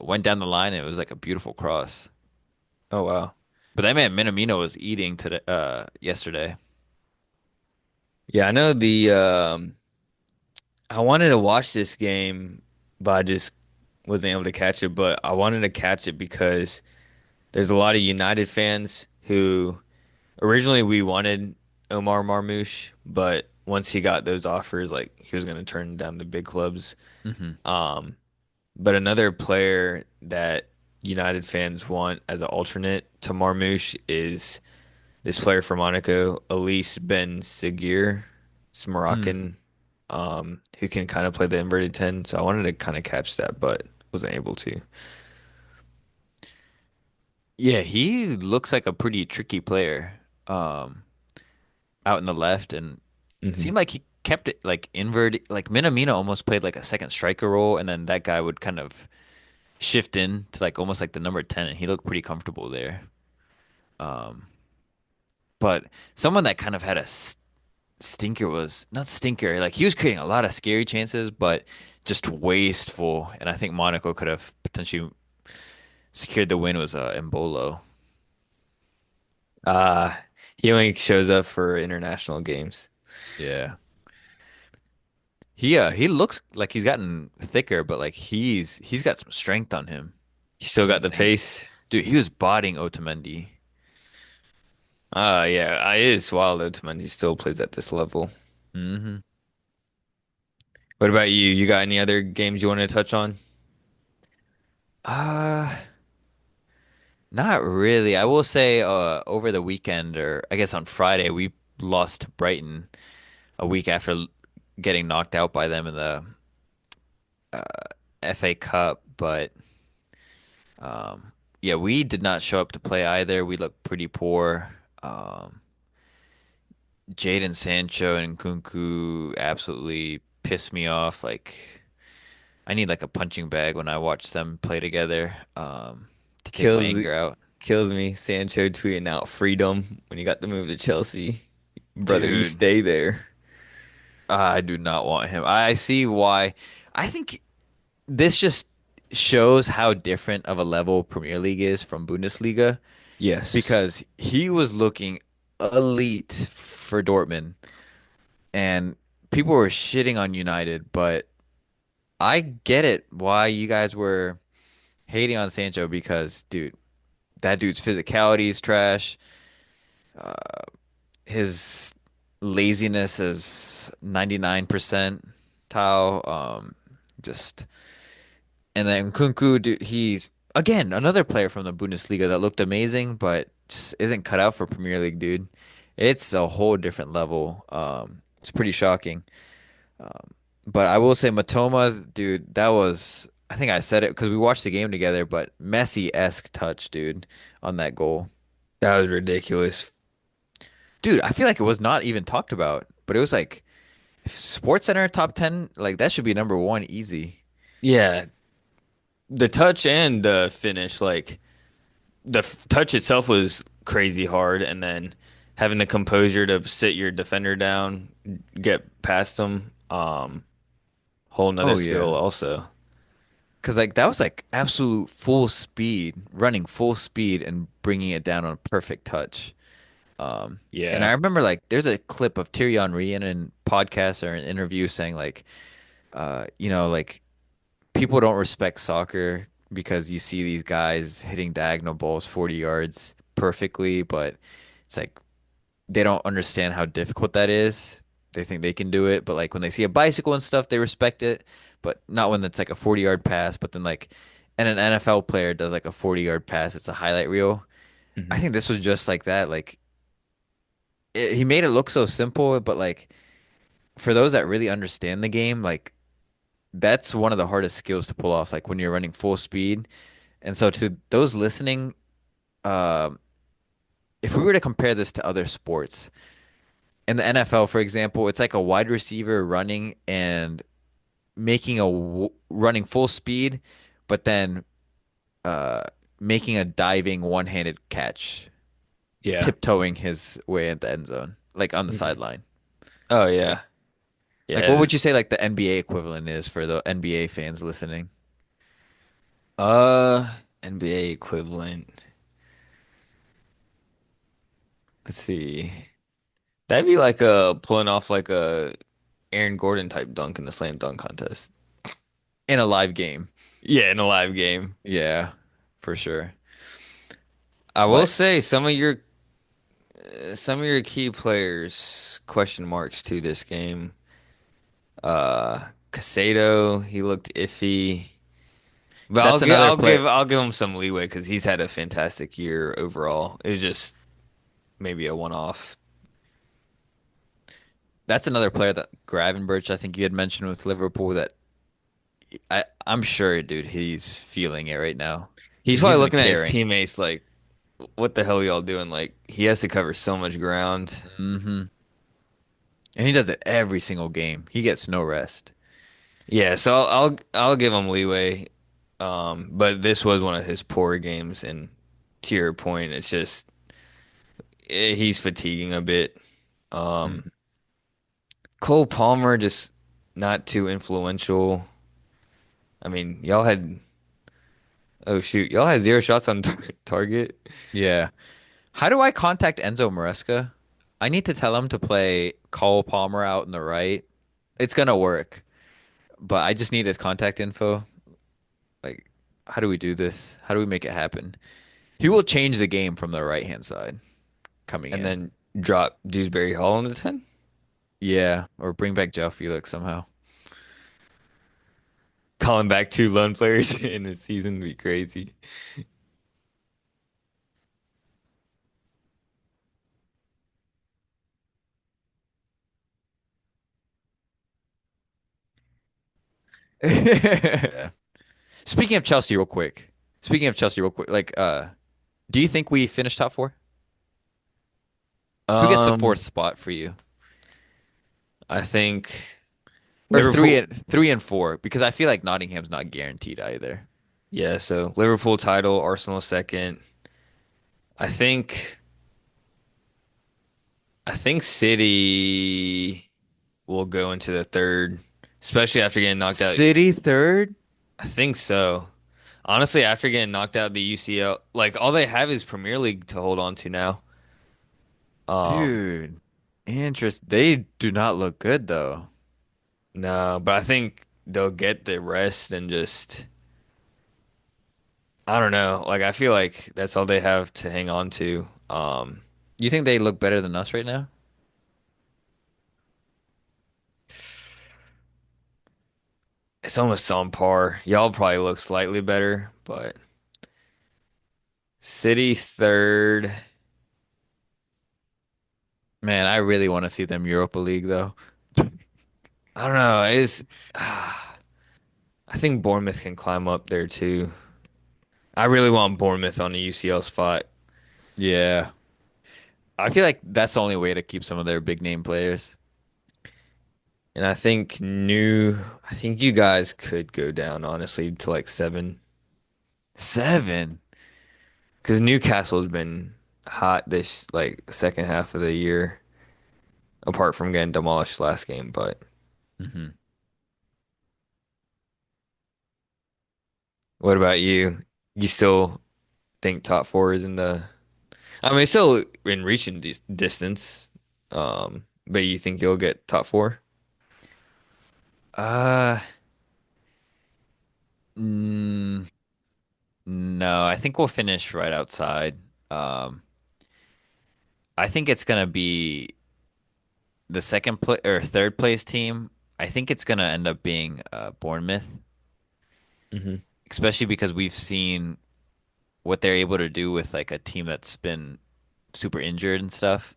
went down the line and it was like a beautiful cross. Oh, wow. But that man Minamino was eating today yesterday. Yeah, I know I wanted to watch this game, but I just wasn't able to catch it. But I wanted to catch it because there's a lot of United fans who originally we wanted Omar Marmoush, but once he got those offers, like he was going to turn down the big clubs. Hmm. Um, but another player that United fans want as an alternate to Marmoush is this player from Monaco, Elise Ben Seguir. It's Mm. Moroccan, who can kind of play the inverted 10. So I wanted to kind of catch that, but wasn't able to. Yeah, he looks like a pretty tricky player um, out in the left, and it Hmm. seemed like he kept it like inverted. Like Minamino almost played like a second striker role, and then that guy would kind of shift in to like almost like the number 10, and he looked pretty comfortable there. Um, but someone that kind of had a stinker was not stinker, like he was creating a lot of scary chances, but just wasteful. And I think Monaco could have potentially secured the win was Embolo. Uh, he only shows up for international games. Yeah. He looks like he's gotten thicker, but like he's got some strength on him. He still It's got the insane. pace. Dude, he was bodying Otamendi. Yeah, it is wild though. He still plays at this level. Hmm. What about you? You got any other games you want to touch on? Uh, Not really. I will say over the weekend or I guess on Friday we lost to Brighton a week after getting knocked out by them in the FA Cup, but yeah, we did not show up to play either. We looked pretty poor. Um, Jadon Sancho and Kunku absolutely pissed me off. Like I need like a punching bag when I watch them play together, to take my Kills anger out. kills me. Sancho tweeting out freedom when he got the move to Chelsea. Brother, you Dude, stay there. I do not want him. I see why. I think this just shows how different of a level Premier League is from Bundesliga Yes. because he was looking elite for Dortmund and people were shitting on United, but I get it why you guys were hating on Sancho because, dude, That dude's physicality is trash. His laziness is 99% Tao. Just and then Kunku, dude, he's again another player from the Bundesliga that looked amazing, but just isn't cut out for Premier League, dude. It's a whole different level. It's pretty shocking. But I will say Matoma, dude, that was I think I said it because we watched the game together, but Messi-esque touch, dude, on that goal. That was ridiculous. Dude, I feel like it was not even talked about, but it was like Sports Center top 10, like that should be number one easy. Yeah, the touch and the finish, like the touch itself was crazy hard, and then having the composure to sit your defender down, get past them, whole nother Oh skill yeah. also. Cause like that was like absolute full speed, running full speed and bringing it down on a perfect touch. And I Yeah. remember like there's a clip of Thierry Henry in a podcast or an interview saying like, like people don't respect soccer because you see these guys hitting diagonal balls 40 yards perfectly, but it's like they don't understand how difficult that is. They think they can do it, but like when they see a bicycle and stuff, they respect it, but not when it's like a 40-yard pass. But then like, and an NFL player does like a 40-yard pass, it's a highlight reel. I Hmm. think this was just like that. Like he made it look so simple, but like for those that really understand the game, like that's one of the hardest skills to pull off. Like when you're running full speed. And so to those listening, uh, if we were to compare this to other sports, in the NFL, for example, it's like a wide receiver running and making running full speed, but then uh, making a diving one-handed catch, Yeah. tiptoeing his way into the end zone, like on the Hmm. sideline. Oh Like, yeah. like what Yeah. would you say like the NBA equivalent is for the NBA fans listening? NBA equivalent. Let's see. That'd be like a pulling off like a Aaron Gordon type dunk in the slam dunk contest. In a live game. Yeah, in a live game. Yeah, for sure. I will But say some of your key players question marks to this game. Casado, he looked iffy. But I'll that's give another I'll player. give I'll give him some leeway because he's had a fantastic year overall. It was just maybe a one-off. That's another player that Gravenberch, I think you had mentioned with Liverpool that I'm sure, dude, he's feeling it right now He's because he's probably been looking at his carrying. teammates like, "What the hell y'all doing?" Like he has to cover so much ground. Hmm. And he does it every single game. He gets no rest. Yeah, so I'll give him leeway. But this was one of his poor games, and to your point, it's just he's fatiguing a bit. Um, Mhm. Cole Palmer just not too influential. I mean, y'all had zero shots on target. Yeah. How do I contact Enzo Maresca? I need to tell him to play Cole Palmer out in the right. It's gonna work, but I just need his contact info. Like, how do we do this? How do we make it happen? He will change the game from the right hand side coming And in. then drop Dewsbury Hall into 10. Yeah, or bring back Joe Felix somehow. Calling back two lone players in the season would be crazy. Yeah. Speaking of Chelsea, real quick. Speaking of Chelsea, real quick. Like, do you think we finished top four? Who gets the fourth Um, spot for you? I think Or three Liverpool. and three and four? Because I feel like Nottingham's not guaranteed either. Yeah, so Liverpool title, Arsenal second. I think I think City will go into the third, especially after getting knocked out. City third? I think so. Honestly, after getting knocked out the UCL, like all they have is Premier League to hold on to now. Um, Dude, They do not look good though. no, but I think they'll get the rest and just I don't know. Like I feel like that's all they have to hang on to. You think they look better than us right now? It's almost on par. Y'all probably look slightly better, but City third. Man, I really want to see them Europa League though. I don't know. It's I think Bournemouth can climb up there too. I really want Bournemouth on the UCL spot. Yeah. I feel like that's the only way to keep some of their big name players. And I think you guys could go down honestly to like seven. 7. Because Newcastle's been hot this like second half of the year, apart from getting demolished last game. But Hmm. what about you? You still think top four is in the? I mean, it's still in reaching distance. But you think you'll get top four? Uh, mm, no, I think we'll finish right outside. Um, I think it's gonna be the second play or third place team. I think it's gonna end up being Bournemouth, Hmm. especially because we've seen what they're able to do with like a team that's been super injured and stuff.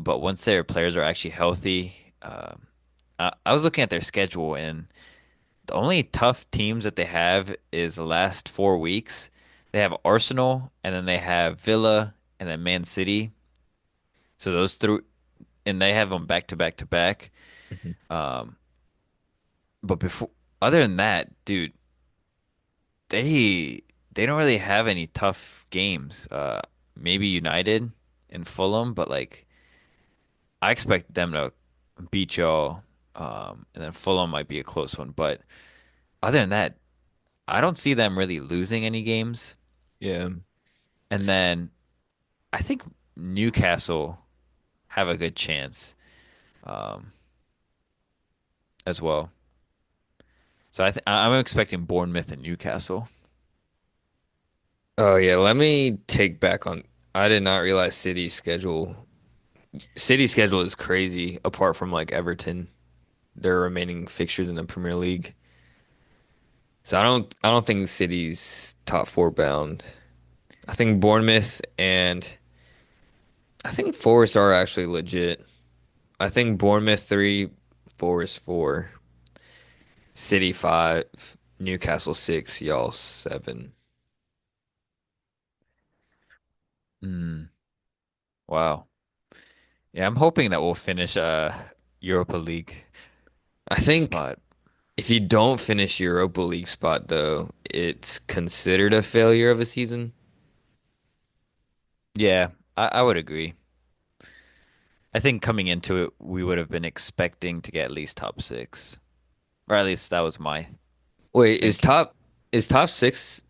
But once their players are actually healthy, I was looking at their schedule, and the only tough teams that they have is the last 4 weeks. They have Arsenal, and then they have Villa, and then Man City. So those three, and they have them back to back to back. Hmm. Um, but before, other than that, dude, they don't really have any tough games. Maybe United and Fulham, but like I expect them to beat y'all. And then Fulham might be a close one, but other than that, I don't see them really losing any games. Yeah. And then I think Newcastle have a good chance um, as well. So I'm expecting Bournemouth and Newcastle. Oh yeah. Let me take back on. I did not realize City's schedule is crazy. Apart from like Everton, their remaining fixtures in the Premier League. So I don't think City's top four bound. I think Bournemouth and I think Forest are actually legit. I think Bournemouth three, Forest four, City five, Newcastle six, y'all seven. Mm, wow. Yeah, I'm hoping that we'll finish Europa League I think spot. if you don't finish Europa League spot though, it's considered a failure of a season. Yeah, I would agree. I think coming into it, we would have been expecting to get at least top 6, or at least that was my Wait, thinking. is top six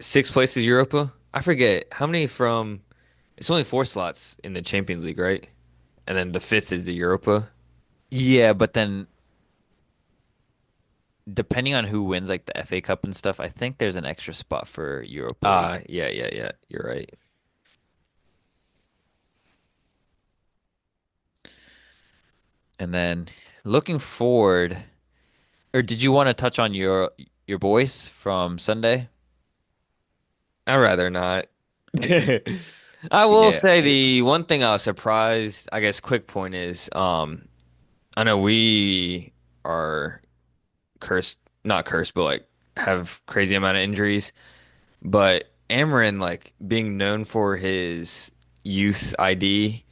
six places Europa? I forget how many from. It's only four slots in the Champions League, right? And then the fifth is the Europa. Yeah, but then depending on who wins like the FA Cup and stuff, I think there's an extra spot for Europa League. Ah, yeah, yeah, yeah. You're right. And then looking forward, or did you want to touch on your boys from Sunday? I'd rather not. I will Yeah. say the one thing I was surprised, I guess, quick point is, I know we are cursed, not cursed, but like have crazy amount of injuries. But Amarin, like being known for his youth ID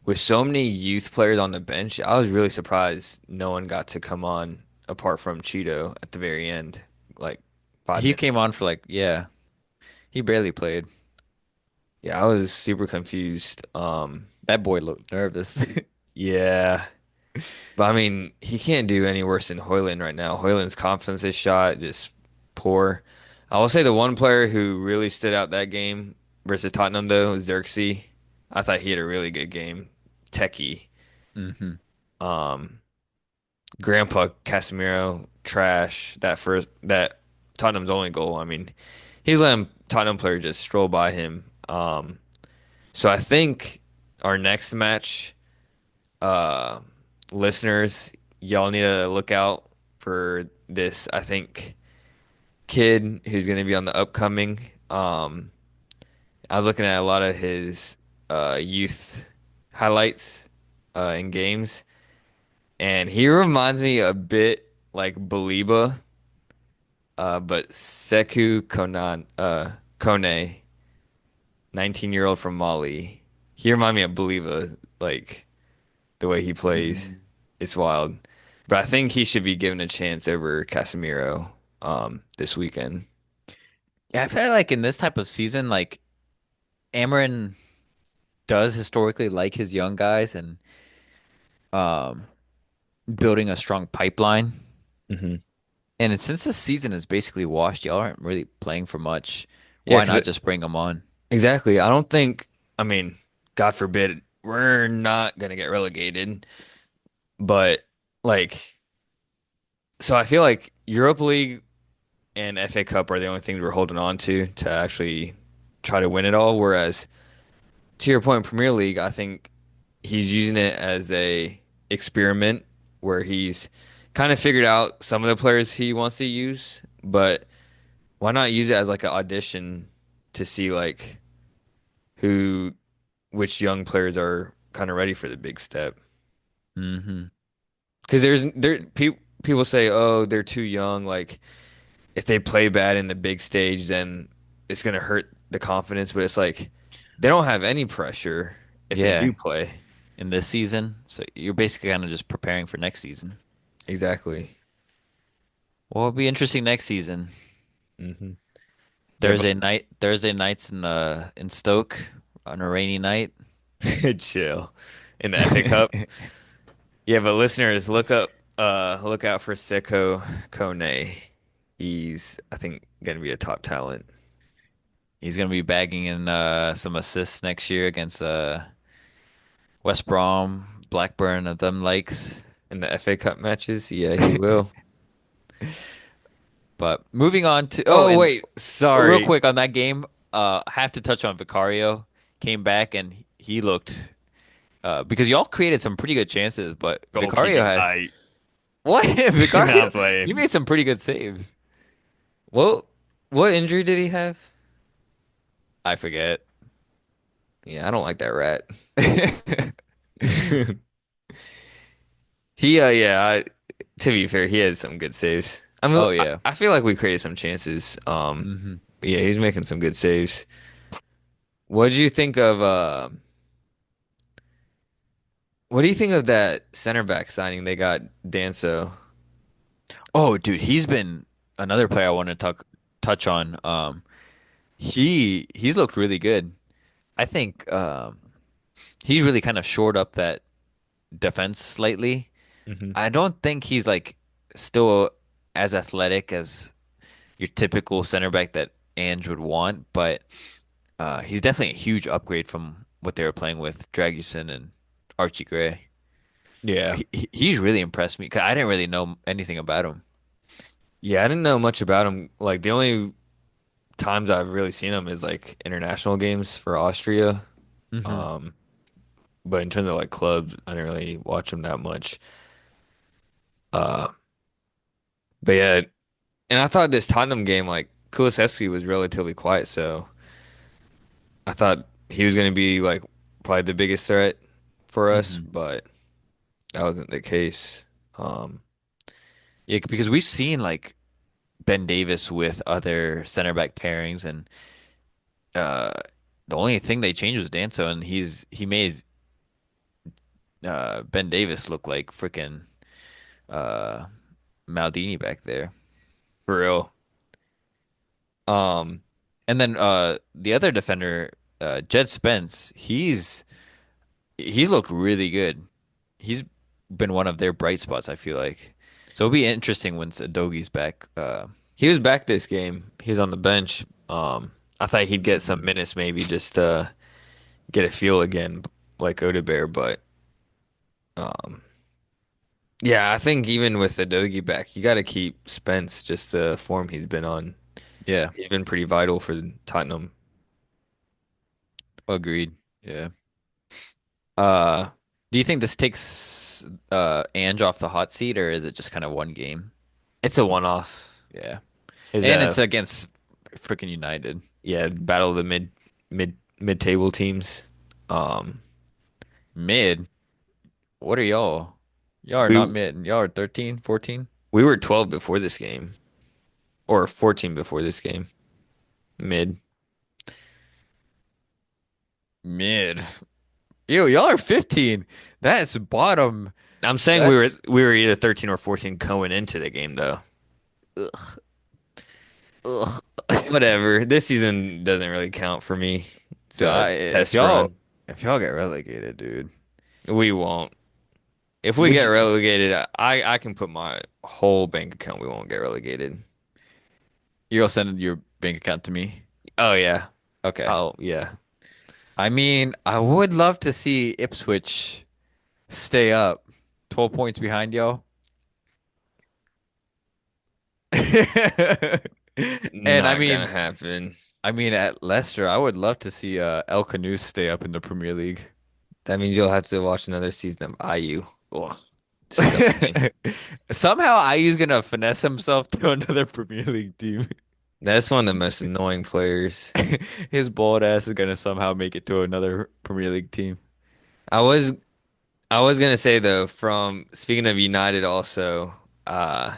with so many youth players on the bench, I was really surprised no one got to come on apart from Cheeto at the very end, like five He came minutes. on for like, yeah, he barely played. Yeah, I was super confused. That boy looked nervous. Yeah. But I mean, he can't do any worse than Hoyland right now. Hoyland's confidence is shot, just poor. I will say the one player who really stood out that game versus Tottenham though, was Xerxes. I thought he had a really good game. Techie. Hmm. Um, Grandpa Casemiro, trash. That Tottenham's only goal. I mean, he's letting Tottenham players just stroll by him. So I think our next match, uh, listeners, y'all need to look out for this. I think kid who's going to be on the upcoming. I was looking at a lot of his youth highlights in games, and he reminds me a bit like Baliba, but Sekou Kone, 19-year-old from Mali. He reminded me of Baliba, like the way he plays. Mm. It's wild. But I think he should be given a chance over Casemiro this weekend. Yeah, I feel like in this type of season, like Amarin does historically like his young guys and um building a strong pipeline. Hmm. And since the season is basically washed, y'all aren't really playing for much. Yeah, Why because not just bring them on? exactly. I don't think, I mean, God forbid, we're not gonna get relegated, but like, so I feel like Europa League and FA Cup are the only things we're holding on to actually try to win it all. Whereas to your point, Premier League, I think he's using it as a experiment where he's kind of figured out some of the players he wants to use, but why not use it as like an audition to see like who which young players are kind of ready for the big step? Hmm. Because people say, oh, they're too young. Like if they play bad in the big stage, then it's gonna hurt the confidence. But it's like they don't have any pressure if they Yeah, do play. in this season. So you're basically kind of just preparing for next season. Exactly. Well, it'll be interesting next season. Hmm. Yeah, but Thursday nights in Stoke on a rainy night. chill in the FA Cup. Yeah, but listeners, look out for Seko Kone. He's I think gonna be a top talent He's gonna be bagging in some assists next year against West Brom, Blackburn, and them likes. in the FA Cup matches. Yeah, he will. But moving on to Oh and wait, real sorry. quick on that game, I have to touch on Vicario. Came back and he looked because y'all created some pretty good chances, but Vicario Goalkeeping had night. what? Not Vicario, you playing. made some pretty good saves. What what injury did he have? I forget. Yeah, I don't like that rat. To be fair, he had some good saves. I mean, Oh I, yeah. I feel like we created some chances. Hmm. But yeah, he's making some good saves. What did you think of what do you think of that center back signing they got Danso? Oh, dude, he's been another player I want to touch on. He's looked really good. I think he's really kind of shored up that defense slightly. Hmm. I don't think he's like still as athletic as your typical center back that Ange would want, but he's definitely a huge upgrade from what they were playing with Dragusin and Archie Gray. Yeah. He's really impressed me because I didn't really know anything about him. Yeah, I didn't know much about him. Like the only times I've really seen him is like international games for Austria. Hmm. Um, but in terms of like clubs, I didn't really watch him that much. Uh, but yeah, and I thought this Tottenham game, like Kulusevski was relatively quiet, so I thought he was going to be like probably the biggest threat for us, Hmm. but that wasn't the case. Um, Yeah, because we've seen like Ben Davis with other center back pairings, and uh, the only thing they changed was Danso, and he made Ben Davis look like freaking uh, Maldini back there. for real. Um, And then the other defender, Jed Spence, he's looked really good. He's been one of their bright spots, I feel like. So it'll be interesting once Adogi's back. he was back this game. He was on the bench. I thought he'd get some Mhm. minutes maybe just to get a feel again, like Odebear, but um, Yeah, I think even with the Dogie back, you got to keep Spence just the form he's been on. Yeah, He's been pretty vital for Tottenham. agreed. Yeah. Uh, Do you think this takes Ange off the hot seat, or is it just kind of one game? it's a one-off. Yeah. Is And it's against freaking United. yeah, battle of the mid-table teams. Um, Mid. What are y'all? Y'all are not we mid. Y'all are 13, 14. we were 12 before this game, or 14 before this game. Mid. Mid. Ew, y'all are 15. That's bottom. I'm saying we were That's we were either 13 or 14 going into the game though. ugh, ugh. Whatever. This season doesn't really count for me. It's Dude, a if test run. y'all get relegated, dude, We won't. If we would get you? relegated, I can put my whole bank account. We won't get relegated. You'll send your bank account to me. Oh yeah. Okay. Oh yeah. I mean, I would love to see Ipswich stay up, 12 points behind y'all. And Not gonna happen. I mean, at Leicester, I would love to see El Canoe stay up in the Premier League. That means you'll have to watch another season of IU. Ugh, disgusting. Somehow, IU's gonna finesse himself to another Premier League team. That's one of the most annoying players. His bald ass is gonna somehow make it to another Premier League team. I was I was gonna say though, from speaking of United also, uh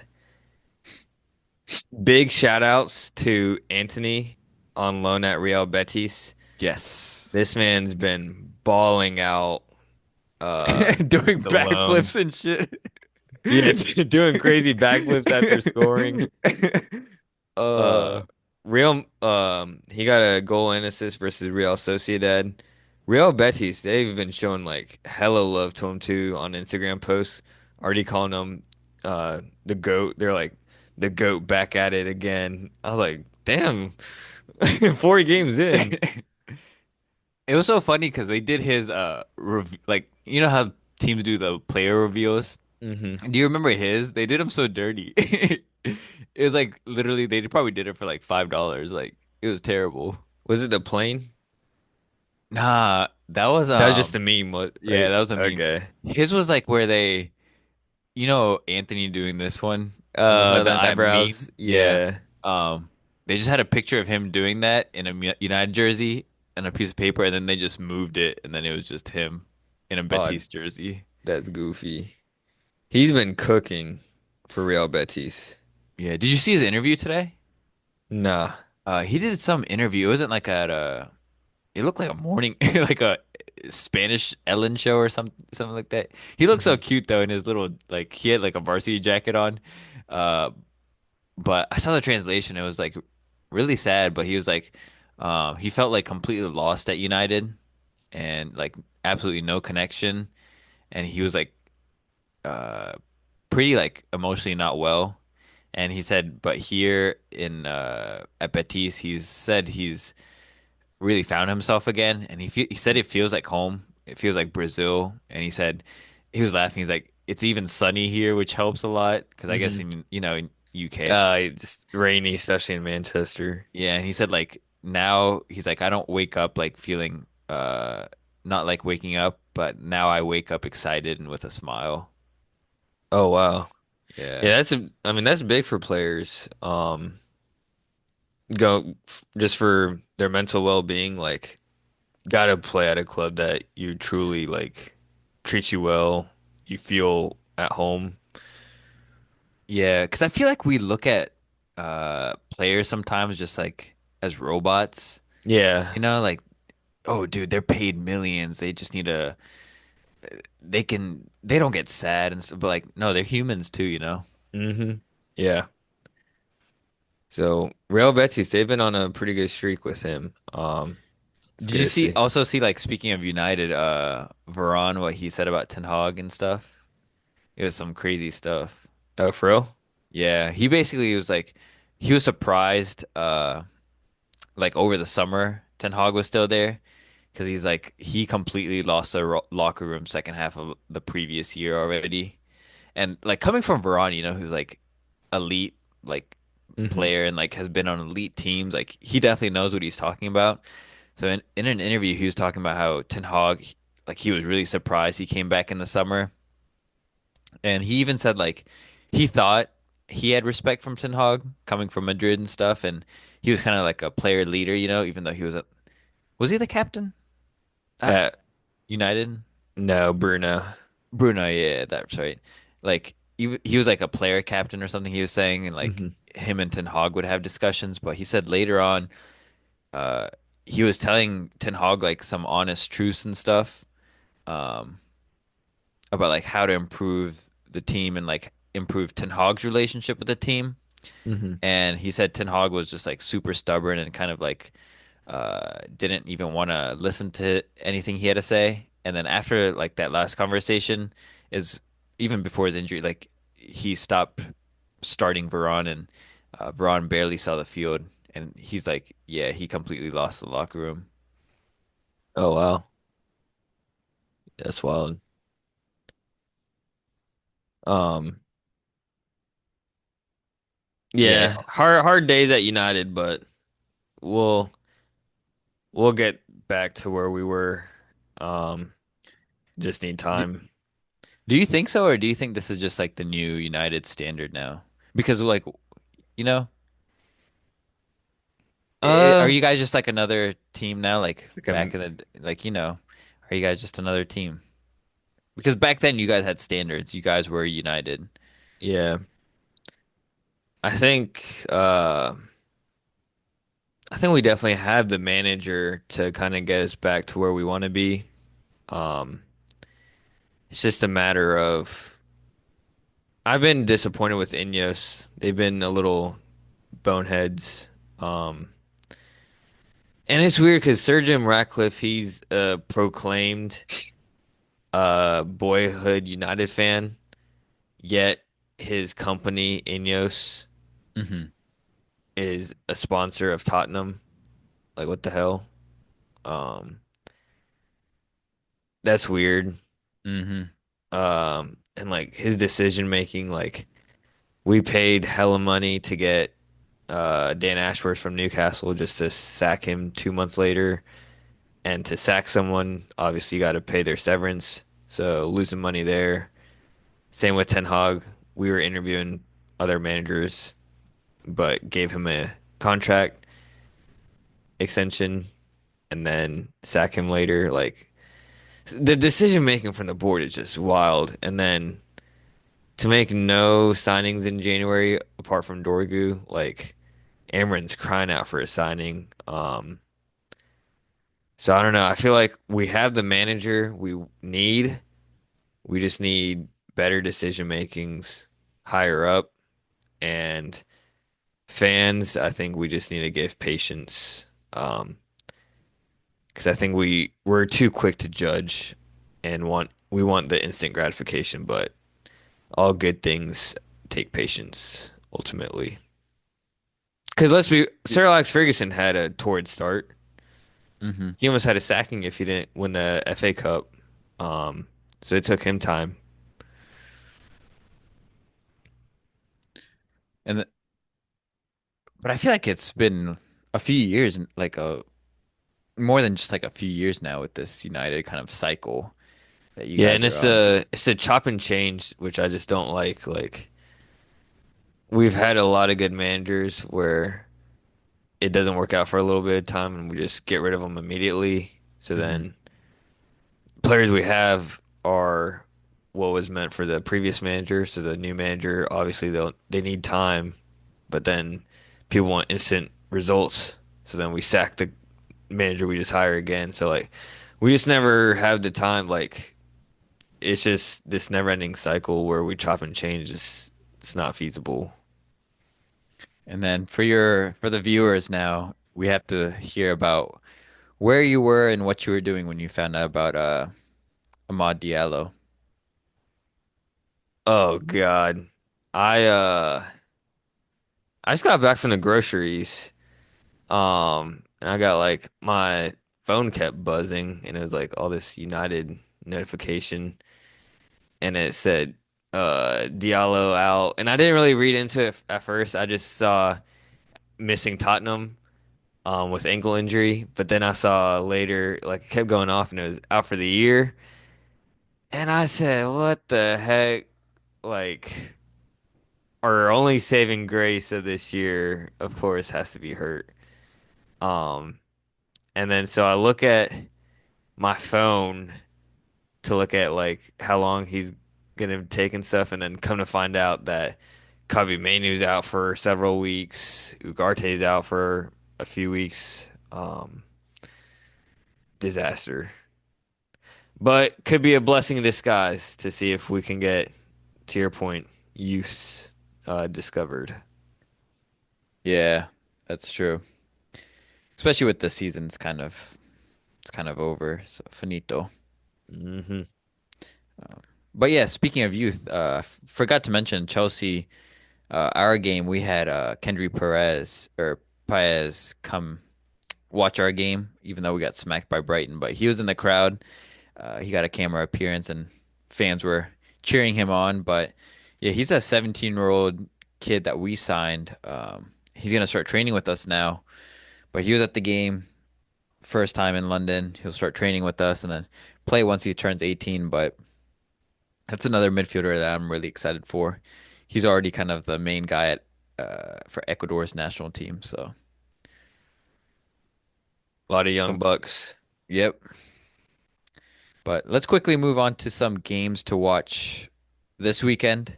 big shout outs to Anthony on loan at Real Betis. Yes. This man's been balling out since Doing the loan. backflips and shit. Yeah, doing crazy backflips after scoring. Uh, Uh, Real, he got a goal and assist versus Real Sociedad. Real Betis, they've been showing like hella love to him too on Instagram posts, already calling him the GOAT. They're like the GOAT back at it again. I was like, damn, 4 games in. it was so funny because they did his like you know how teams do the player reveals. Hmm. Do you remember his? They did him so dirty. It was like literally they probably did it for like $5. Like it was terrible. Was it the plane? Nah, that was That was just a meme, what, yeah, right? that was a meme. Okay. His was like where they you know Anthony doing this one on the The sideline, that eyebrows, meme. Yeah. yeah. Um, they just had a picture of him doing that in a United jersey and a piece of paper, and then they just moved it, and then it was just him in a Oh, Betis jersey. that's goofy. He's been cooking for Real Betis. Yeah. Did you see his interview today? Nah. He did some interview. It wasn't like at a. It looked like a morning, like a Spanish Ellen show or something like that. He looked so Mhm. cute though in his little like he had like a varsity jacket on. Uh, but I saw the translation. It was like really sad. But he was like, he felt like completely lost at United and like absolutely no connection. And he was like, uh, pretty like emotionally not well. And he said, but here in at Betis, he's said he's really found himself again. And he said it feels like home. It feels like Brazil. And he said he was laughing. He's like, it's even sunny here, which helps a lot because I guess Hmm. in in UK it's Just rainy, especially in Manchester. yeah, and he said like now he's like I don't wake up like feeling not like waking up, but now I wake up excited and with a smile. Oh wow. Yeah. Yeah, I mean that's big for players. Just for their mental well-being, like gotta play at a club that you truly like treats you well, you feel at home. Yeah, because I feel like we look at players sometimes just like as robots, Yeah. you know, like oh dude, they're paid millions. They just need a they don't get sad and stuff, but like no, they're humans too, you know. Hmm. Yeah. So Real Betis, they've been on a pretty good streak with him. It's Did good you to see see. also see like speaking of United, Varane, what he said about Ten Hag and stuff? It was some crazy stuff. For real? Yeah, he basically was like he was surprised like over the summer Ten Hag was still there because he's like he completely lost the locker room second half of the previous year already. And like coming from Varane, who's like elite like Hmm. player and like has been on elite teams, like he definitely knows what he's talking about. So in an interview, he was talking about how Ten Hag, like he was really surprised he came back in the summer, and he even said like he thought he had respect from Ten Hag coming from Madrid and stuff, and he was kind of like a player leader, even though was he the captain at Uh, United? no, Bruno. Bruno, yeah, that's right. Like he was like a player captain or something he was saying, and like Hmm. him and Ten Hag would have discussions, but he said later on, uh, he was telling Ten Hag like some honest truths and stuff, um, about like how to improve the team and like improve Ten Hag's relationship with the team. Hmm. And he said Ten Hag was just like super stubborn and kind of like didn't even want to listen to anything he had to say. And then after like that last conversation is even before his injury, like he stopped starting Varane, and Varane barely saw the field. And he's like, yeah, he completely lost the locker room. Oh wow, that's wild. Um, Yeah. yeah, hard days at United, but we'll we'll get back to where we were. Um, just need Do, time. do you think so, or do you think this is just like the new United standard now? Because like, you know, are Uh, you guys just like another team now? Like like back in the like, are you guys just another team? Because back then you guys had standards. You guys were united. yeah, I think uh, I think we definitely have the manager to kind of get us back to where we want to be. Um, it's just a matter of I've been disappointed with Ineos. They've been a little boneheads. Um, and it's weird because Sir Jim Ratcliffe, he's a proclaimed boyhood United fan, yet his company, Ineos, Hmm. is a sponsor of Tottenham. Like, what the hell? Um, that's weird. Hmm. And like his decision making, like we paid hella money to get Dan Ashworth from Newcastle just to sack him 2 months later. And to sack someone, obviously you got to pay their severance. So losing money there. Same with Ten Hag. We were interviewing other managers, but gave him a contract extension and then sack him later. Like the decision making from the board is just wild. And then to make no signings in January apart from Dorgu, like Amarin's crying out for a signing. So I don't know. I feel like we have the manager we need. We just need better decision makings higher up and fans. I think we just need to give patience. Because I think we're too quick to judge and we want the instant gratification, but all good things take patience ultimately. Because let's be, Sir Alex Ferguson had a torrid start. Hmm. He almost had a sacking if he didn't win the FA Cup. Um, so it took him time. And but I feel like it's been a few years, like a more than just like a few years now with this United kind of cycle that you Yeah, guys and are on. it's the chop and change, which I just don't like. Like we've had a lot of good managers where it doesn't work out for a little bit of time and we just get rid of them immediately. So Hmm. then players we have are what was meant for the previous manager. So the new manager, obviously they need time, but then people want instant results. So then we sack the manager we just hire again. So like we just never have the time. Like it's just this never-ending cycle where we chop and change. It's not feasible. And then for the viewers now, we have to hear about where you were and what you were doing when you found out about Amad Diallo. Oh God. I uh I just got back from the groceries. And I got like my phone kept buzzing and it was like all this United notification and it said Diallo out, and I didn't really read into it at first. I just saw missing Tottenham with ankle injury, but then I saw later like it kept going off and it was out for the year, and I said, "What the heck?" Like our only saving grace of this year, of course, has to be hurt. Um, and then so I look at my phone to look at like how long he's gonna take and stuff, and then come to find out that Kobe Mainoo's out for several weeks, Ugarte's out for a few weeks. Disaster, but could be a blessing in disguise to see if we can get, to your point, use discovered. Yeah, that's true. Especially with the season, it's kind of over, so finito. Hmm. But yeah, speaking of youth, forgot to mention Chelsea. Our game, we had Kendry Paez come watch our game, even though we got smacked by Brighton. But he was in the crowd. He got a camera appearance, and fans were cheering him on. But yeah, he's a 17-year-old kid that we signed. He's gonna start training with us now. But he was at the game first time in London. He'll start training with us and then play once he turns 18. But that's another midfielder that I'm really excited for. He's already kind of the main guy at for Ecuador's national team. So, A lot of young com- bucks. yep. But let's quickly move on to some games to watch this weekend.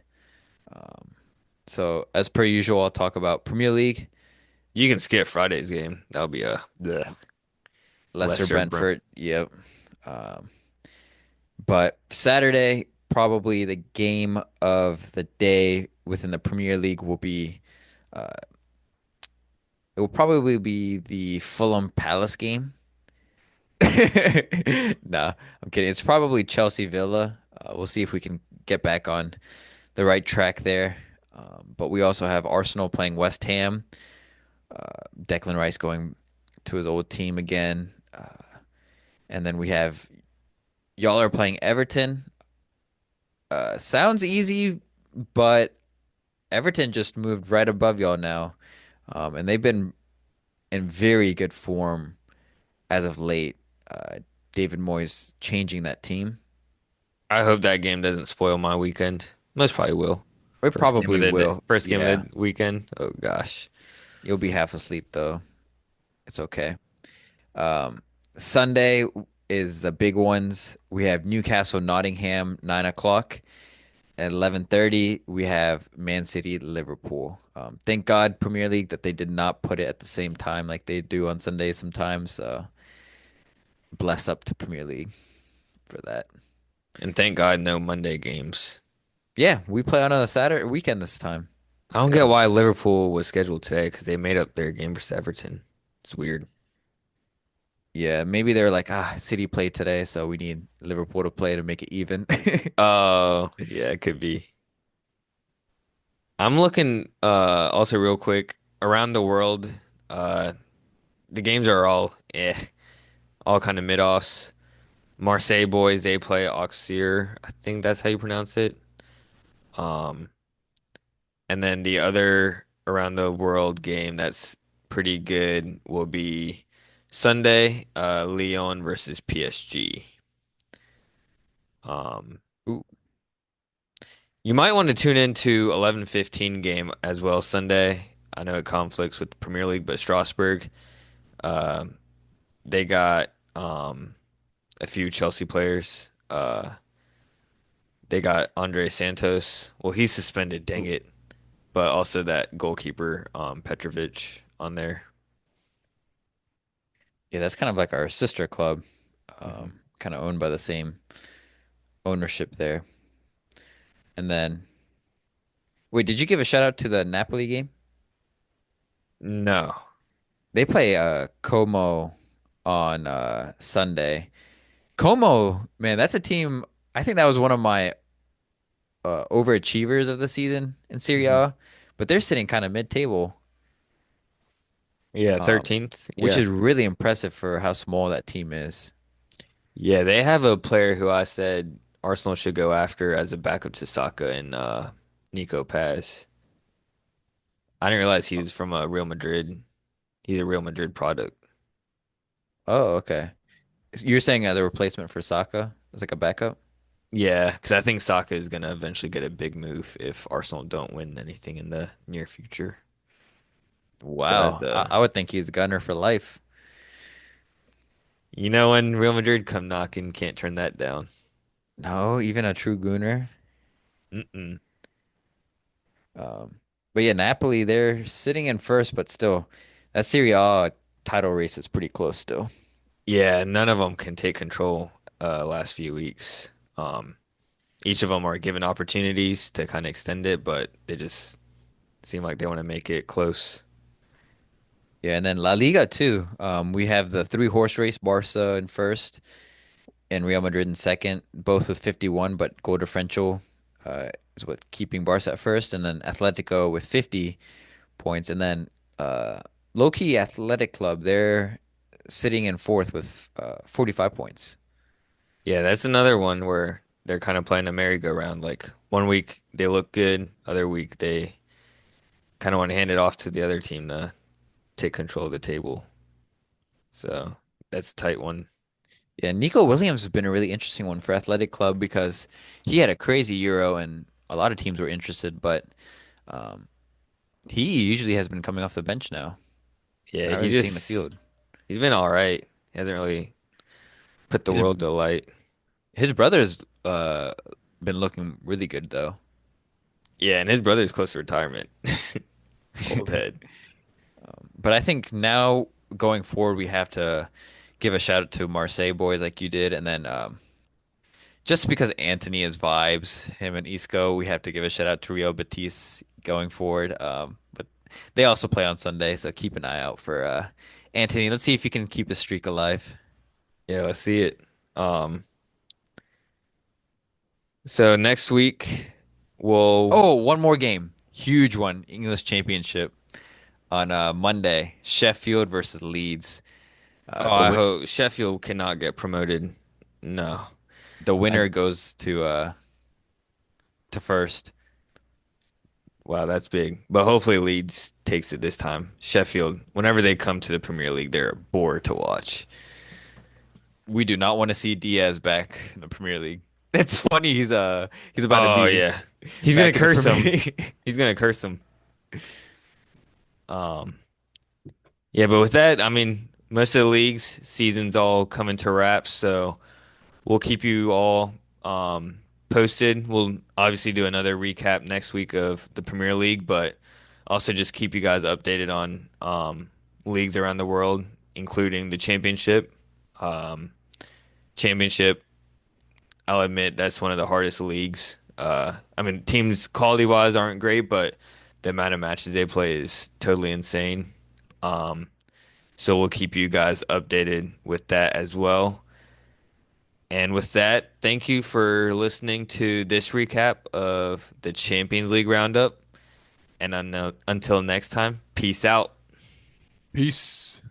So, as per usual, I'll talk about Premier League, You can skip Friday's game. That'll be a Leicester Leicester. Brentford. Yep. Um, but Saturday, probably the game of the day within the Premier League will be it will probably be the Fulham Palace game. No, I'm kidding. It's probably Chelsea Villa. We'll see if we can get back on the right track there. But we also have Arsenal playing West Ham. Declan Rice going to his old team again. And then we have y'all are playing Everton. Sounds easy, but Everton just moved right above y'all now. And they've been in very good form as of late. David Moyes changing that team. I hope that game doesn't spoil my weekend. Most probably will. It probably will. First game of Yeah. the weekend. Oh gosh. You'll be half asleep though. It's okay. Um, Sunday is the big ones. We have Newcastle, Nottingham, 9 o'clock. At 11:30, we have Man City, Liverpool. Thank God, Premier League, that they did not put it at the same time like they do on Sundays sometimes. So bless up to Premier League for that. And thank God no Monday games. Yeah, we play on a Saturday weekend this time. I Let's don't get go. why Liverpool was scheduled today because they made up their game versus Everton. It's weird. Yeah, maybe they're like, City played today, so we need Liverpool to play to make it even. Oh, yeah, it could be. I'm looking also real quick around the world. Uh the games are all kind of mid-offs. Marseille boys, they play Auxerre. I think that's how you pronounce it. Um And then the other around the world game that's pretty good will be Sunday, Lyon versus PSG. Um, Ooh, you might want to tune into 11:15 game as well Sunday. I know it conflicts with the Premier League, but Strasbourg, um, they got a few Chelsea players. They got Andre Santos. Well, he's suspended, dang ooh. it. But also that goalkeeper, Petrovic on there. Yeah, that's kind of like our sister club, Mhm. kind of owned by the same ownership there. And then, wait, did you give a shout out to the Napoli game? No. They play Como on Sunday. Como, man, that's a team. I think that was one of my overachievers of the season in Serie Mhm. A, but they're sitting kind of mid-table, Yeah, um, 13th. which Yeah. is really impressive for how small that team is. Yeah, they have a player who I said Arsenal should go after as a backup to Saka and Nico Paz. I didn't realize he was from Real Madrid. He's a Real Madrid product. Oh, okay. You're saying the replacement for Saka as like a backup? Yeah, because I think Saka is gonna eventually get a big move if Arsenal don't win anything in the near future. So that's Wow. I would think he's a gunner for life. when Real Madrid come knocking, can't turn that down. No, even a true gooner. Mm-mm. Um, but yeah, Napoli, they're sitting in first, but still, that Serie A title race is pretty close still. Yeah, none of them can take control last few weeks. Each of them are given opportunities to kind of extend it, but they just seem like they want to make it close. Yeah, and then La Liga too. We have the three horse race, Barca in first and Real Madrid in second, both with 51, but goal differential is what keeping Barca at first, and then Atletico with 50 points, and then uh, low-key Athletic Club, they're sitting in fourth with 45 points. Yeah, that's another one where they're kind of playing a merry-go-round. Like one week they look good, other week they kind of want to hand it off to the other team to take control of the table. So that's a tight one. Yeah, Nico Williams has been a really interesting one for Athletic Club because he had a crazy Euro and a lot of teams were interested, but um, he usually has been coming off the bench now. We're Yeah, not really seeing the field. he's been all right. He hasn't really put the His world to light. his brother's been looking really good though. Yeah, and his brother's close to retirement. Old head. But I think now going forward we have to give a shout out to Marseille boys like you did, and then just because Anthony is vibes, him and Isco, we have to give a shout out to Rio Betis going forward. But they also play on Sunday, so keep an eye out for Anthony. Let's see if he can keep his streak alive. Yeah, let's see it. Um, so next week we'll Oh, one more game. Huge one. English Championship on Monday. Sheffield versus Leeds. oh, The I win hope Sheffield cannot get promoted. No. the I winner goes to first. Wow, that's big. But hopefully Leeds takes it this time. Sheffield, whenever they come to the Premier League, they're a bore to watch. We do not want to see Diaz back in the Premier League. It's funny he's about to Oh be yeah. He's gonna back in the curse Premier them. League. He's gonna curse them. Um, yeah, but with that, I mean, most of the leagues season's all coming to wraps, so we'll keep you all posted. We'll obviously do another recap next week of the Premier League, but also just keep you guys updated on leagues around the world, including the championship. Um, championship, I'll admit that's one of the hardest leagues. I mean, teams quality wise aren't great, but the amount of matches they play is totally insane. Um, so we'll keep you guys updated with that as well. And with that, thank you for listening to this recap of the Champions League roundup. And until next time, peace out. Peace.